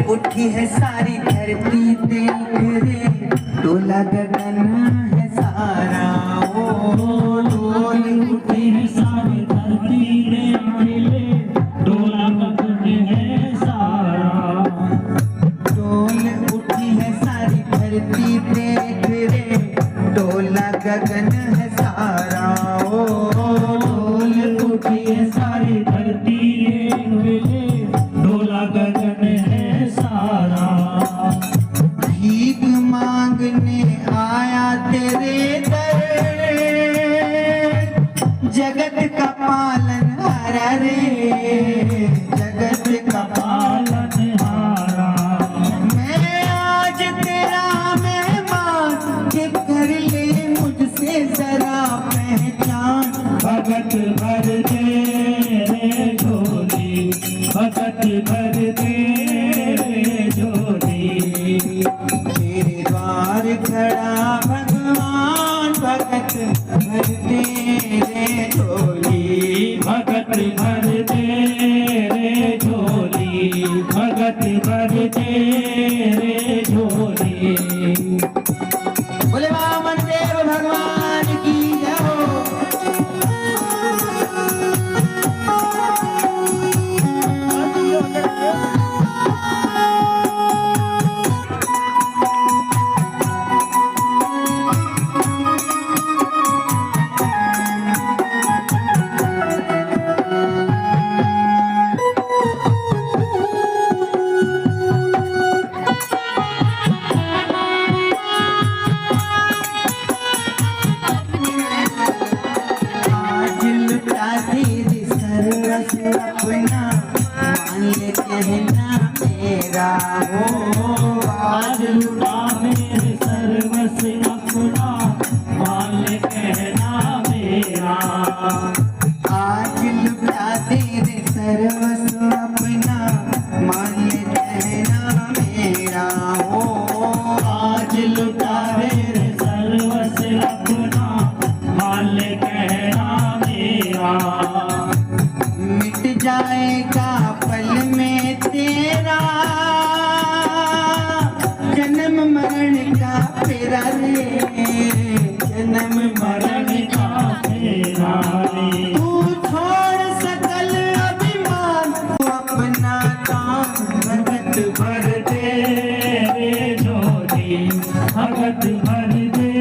उठी है सारी धरती देख रे, डोला गगन है सारा। ओ डोल उठी है सारी धरती देख ले, डोला गगन है सारा। डोल उठी है सारी धरती देख रे, डोला गगन है सारा। ओ डोल उठी है सारी धरती देख ले, डोला गगन है सारा। भीख मांगने आया तेरे दर, जगत का पालन हारा रे, जगत का पालनहारा। मैं आज तेरा मेहमान, के कर ले मुझसे जरा पहचान। भगत भर दे रे झोली, भगत भर दे रे झोली। तेरे द्वार खड़ा भगवान भगत भर दे रे झोली, भगत भर दे रे झोली, भगत भर दे रे झोली। बोले वामन देव भगवान की जय हो। आज लुटा तेरी सर्वस अपना, मान ले कहना मेरा। हो आज लुटा मेरे सर्वस अपना, मान ले कहना मेरा। आज लुटा तेरे सर्वस अपना, मान ले कहना मेरा। जन्म मरण का फेरा रे, जन्म मरण का फेरा रे। तू छोड़ सकल अभिमान, तू अपना काम भगत भर दे रे झोली, भगत भर दे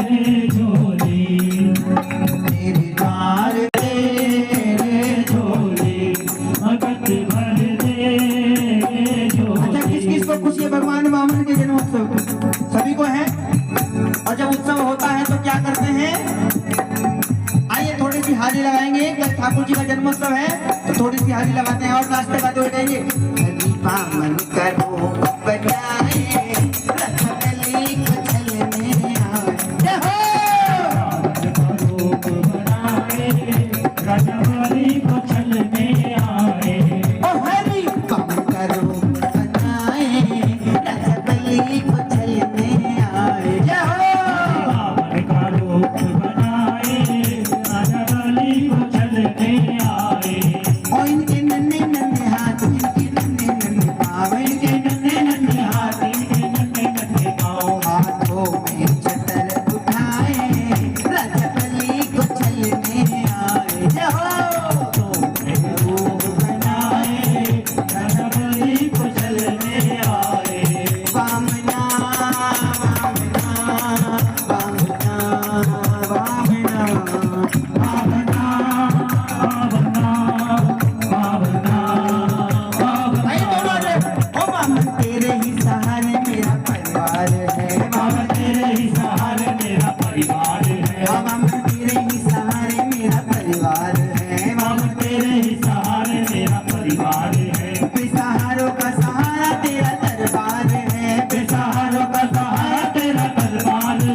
रे झोली, तेरे द्वार दे रे झोली, भगत भर दे रे झोली। अच्छा, किस किस को खुशी है भगवान वामन के जन्मोत्सव की? सभी को है। और जब उत्सव होता है तो क्या करते हैं? आइए थोड़ी सी हाजी लगाएंगे। कल ठाकुर जी का जन्मोत्सव है तो थोड़ी सी हाजी लगाते हैं और नाश्ते गाते हुए जाएंगे। हरि वामन करो बजाए, रथकली को चलने आए। जय हो। रूप बनाए, रजवाड़ी को चलने आए। ओ हरि वामन करो बनाए, रथकली को चलने आए। जय हो। बाबर का रूप बनाए, रजवाड़ी को चलने आए। और इनके नन्हे नन्हे हाथ, इनके नन्हे नन्हे पाँव, इनके नन्हे नन्हे हाथ, इनके नन्हे नन्हे पाँव, हाथों में चतर उठाए, रथकली को चलने आए। जय हो। रूप बनाए, रजवाड़ी को चलने आए। वामना वामना वामना वामना, भावना भावना भावना भावना। भाई दोनों रे। ओ वामन तेरे ही सहारे मेरा परिवार है, बाबा तेरे ही सहारे मेरा परिवार है। वामन तेरे ही सहारे मेरा परिवार है, बाबा तेरे ही सहारे मेरा परिवार है। बेसहारों का सहारा तेरा दरबार है, बेसहारों का सहारा तेरा दरबार है।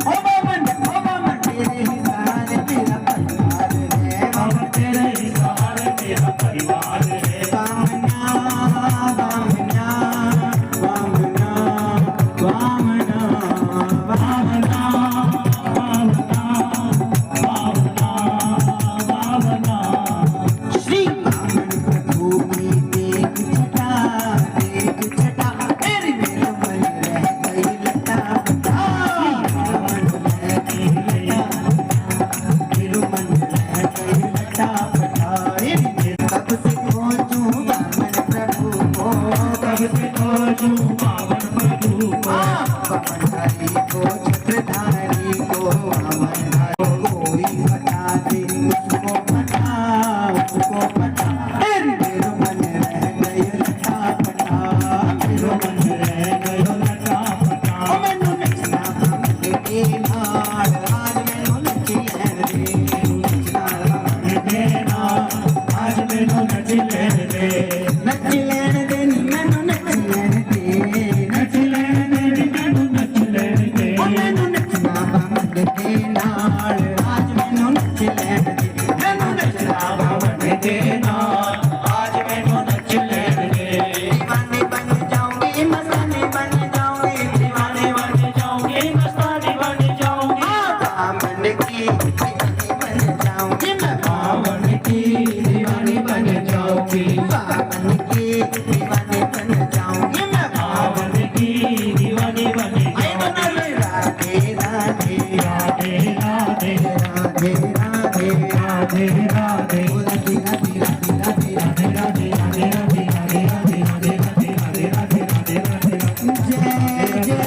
ओ वामन तेरे ही सहारे मेरा परिवार है, बाबा तेरे ही सहारे मेरा परिवार है। वामना वामना वामना वामना भावना भावना भावना भावना। श्री वामन प्रभु की देख छटा, देख छटा, मेरे मेरा मन रह गई लटा पटा। मेरा मन रह गई लटा पटा। कब से खोजूं वामन प्रभु को, कब से खोजूं पावन प्रभु को। पवनधारी को, छत्रधारी को, वामनधारी कोई हटा दे उसको पटा, उसको पटा। मेरो मन रह गई लटा पटा, मेरो मन रह गयो लटा पटा। ओ मैनू नचना भावने के नाल, आज मैनू नच लैण दे, नचना देना आज मैनू नच लैण दे। नच लैण दे नी मैनू नच लैण दे, नच लैण दे नी मैनू नच लैण दे। ओ मैनू नचना भावने के नाल, आज मैनू नच लैण दे, मैनू नचना भावन देना आज मैनू नच लैण दे। दीवाने बन जाऊंगी, मस्ताने बन जाऊंगी, दीवाने बन जाऊंगी, मस्तानी बन जाऊंगी। वामन की दीवानी बन जाऊंगी मैं, पावन की दीवानी बन जाऊंगी। वामन की दीवानी बन जाऊंगी मैं, पावन की दीवानी बन आई तो ना जाऊंगी। ले राधे राधे राधे राधे राधे राधे राधे राधे ओ राधे राधे राधे राधे राधे राधे राधे राधे राधे राधे राधे राधे राधे राधे राधे राधे। जय जय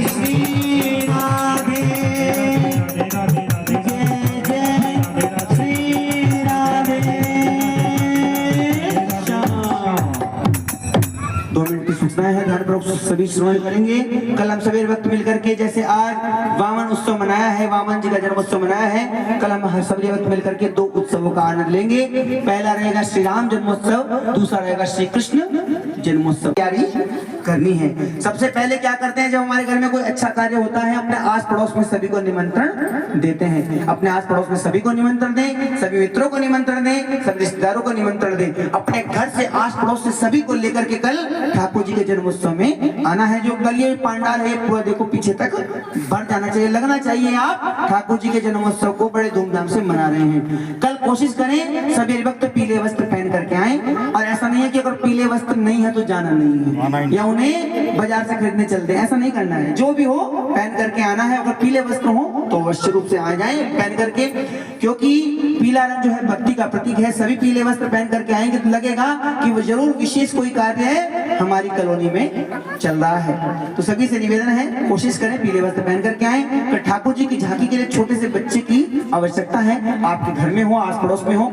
श्री राधे, राधे राधे राधे जय जय श्री राधे श्याम। 2 मिनट की सूचना है, ध्यानपूर्वक सभी श्रवण करेंगे। कल हम सभी वक्त मिलकर के, जैसे आज वामन उत्सव मनाया है, वामन जी का जन्मोत्सव मनाया है, कल हम सभी वक्त मिलकर के 2 उत्सवों का आनंद लेंगे। पहला रहेगा श्री राम जन्मोत्सव, दूसरा रहेगा श्री कृष्ण जन्मोत्सव। तैयारी करनी है। सबसे पहले क्या करते हैं, जब हमारे घर में कोई अच्छा कार्य होता है, अपने आस पड़ोस में सभी को निमंत्रण देते हैं। अपने आस पड़ोस में सभी को निमंत्रण दें, सभी मित्रों को निमंत्रण दें, सभी रिश्तेदारों को निमंत्रण दें। अपने घर से, आस पड़ोस से सभी को लेकर के कल ठाकुर जी के जन्मोत्सव में आना है। जो कल ये पांडाल है पूरा देखो पीछे तक बढ़ जाना चाहिए, लगना चाहिए आप ठाकुर जी के जन्मोत्सव को बड़े धूमधाम से मना रहे हैं। कल कोशिश करें सभी हरिभक्त पीले वस्त्र पहन करके आए, और ऐसा नहीं है कि अगर पीले वस्त्र नहीं है तो जाना नहीं है या उन्हें बाजार से खरीदने चलते हैं, ऐसा नहीं करना है। जो भी हो पहन करके आना है। अगर पीले वस्त्र हो तो अवश्य रूप से आ जाए पहन करके, क्योंकि पीला रंग जो है भक्ति का प्रतीक है। सभी पीले वस्त्र पहन करके आएंगे तो लगेगा कि वो जरूर विशेष कोई कार्य है हमारी कॉलोनी में चल रहा है। तो सभी से निवेदन है कोशिश करें पीले वस्त्र पहन करके आए। तो ठाकुर जी की झांकी के लिए छोटे से बच्चे की आवश्यकता है। आपके घर में हो, आस पड़ोस में हो,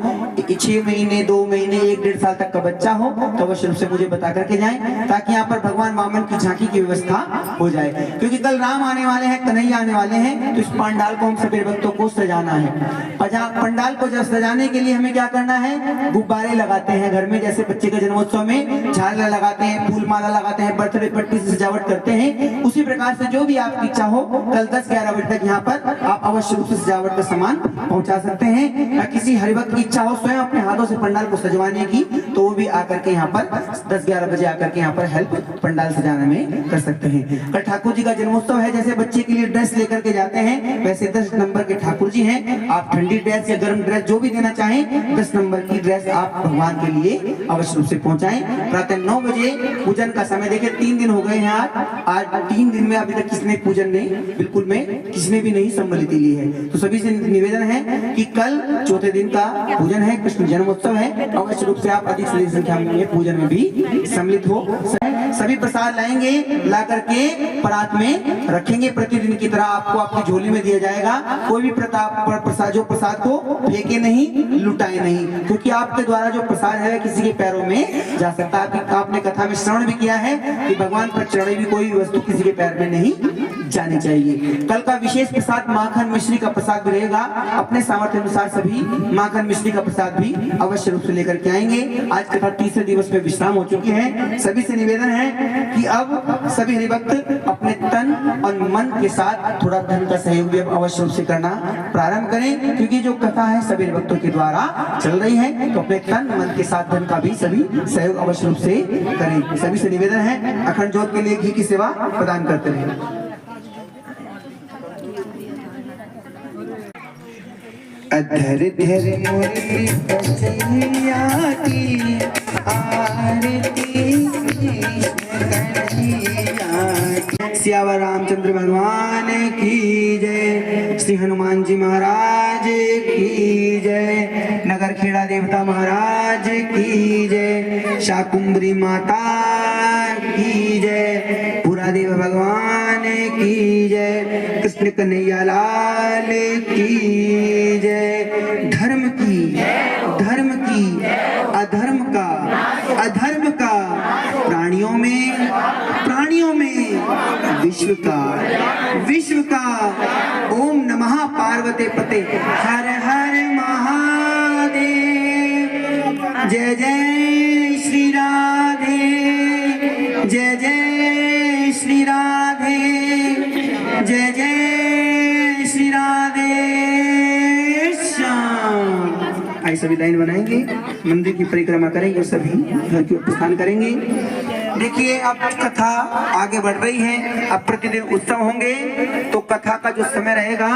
6 महीने 2 महीने 1-1.5 साल तक का बच्चा हो तो अवश्य रूप से मुझे बता करके जाएं, ताकि यहाँ पर भगवान वामन की झांकी की व्यवस्था हो जाए। क्योंकि कल राम आने वाले हैं, कन्हैया आने वाले हैं, तो इस पंडाल को हम सभी भक्तों को सजाना है। और जहाँ पंडाल को सजाने के लिए हमें क्या करना है, गुब्बारे लगाते हैं घर में, जैसे बच्चे के जन्मोत्सव में झालर लगाते हैं, फूल माला लगाते हैं, बर्थडे पट्टी से सजावट करते हैं। उसी प्रकार से जो भी आपकी इच्छा हो कल 10-11 बजे तक यहाँ पर आप अवश्य रूप से सजावट का सामान पहुंचा सकते हैं। या किसी हरिभक्त की इच्छा हो स्वयं अपने हाथों से पंडाल को सजवाने की तो वो भी आकर के यहाँ पर 10-11 बजे आकर के यहाँ पर हेल्प पंडाल सजाने में कर सकते हैं। कल ठाकुर जी का जन्मोत्सव है, जैसे बच्चे के लिए ड्रेस लेकर के जाते हैं वैसे 10 नंबर के ठाकुर जी हैं। आप ठंडी ड्रेस या गर्म ड्रेस जो भी देना चाहें 10 नंबर की ड्रेस आप भगवान के लिए अवश्य रूप से पहुंचाएं। प्रातः 9 बजे पूजन का समय। देखिए 3 दिन हो गए हैं आज 3 दिन में अभी तक किसने पूजन नहीं, बिल्कुल में किसने भी नहीं सम्मिलित ली है। तो सभी से निवेदन है कि कल चौथे दिन का पूजन है, कृष्ण जन्मोत्सव है, अवश्य रूप से आप अधिक से अधिक संख्या में पूजन में भी सम्मिलित हो। सभी प्रसाद लाएंगे, ला करके परात में रखेंगे, प्रतिदिन की तरह आपको आपकी झोली में दिया जाएगा। कोई भी प्रसाद जो प्रसाद को फेंके नहीं, लुटाए नहीं, क्योंकि आपके द्वारा जो प्रसाद है किसी के पैरों में जा सकता है। आपने कथा में श्रवण भी किया है कि भगवान पर चढ़ी हुई कोई वस्तु किसी के पैर में नहीं जानी चाहिए। कल का विशेष प्रसाद माखन मिश्री का प्रसाद भी रहेगा। अपने सामर्थ्य अनुसार सभी माखन मिश्री का प्रसाद भी अवश्य रूप से लेकर के आएंगे। आज कथा तीसरे दिवस में विश्राम हो चुकी है। सभी से निवेदन है कि अब सभी हरिभक्त अपने तन और मन के साथ थोड़ा धन का सहयोग भी अवश्य रूप से करना प्रारंभ करें, क्योंकि जो कथा है सभी हरिभक्तों के द्वारा चल रही है। तो अपने तन मन के साथ धन का भी सभी सहयोग अवश्य रूप से करें। सभी से निवेदन है अखंड ज्योत के लिए घी की सेवा प्रदान करते रहे। अधर धर मुरली बजैया की आरती सियावर रामचंद्र भगवान की जय, श्री हनुमान जी महाराज की जय, नगर खेड़ा देवता महाराज की जय, शाकुंभरी माता की जय, पूरा देव भगवान की जय, कृष्ण कन्हैया लाल की जय। धर्म की अधर्म का प्राणियों में विश्व का ओम नमः पार्वती पते हर हर महादेव। जय जय श्री राधे, जय जय श्री राधे, जय जय श्री राधे श्याम। आई सभी लाइन बनाएंगे, मंदिर की परिक्रमा करेंगे, सभी घर की ओर प्रस्थान करेंगे। देखिए अब कथा आगे बढ़ रही है, अब प्रतिदिन उत्सव होंगे तो कथा का जो समय रहेगा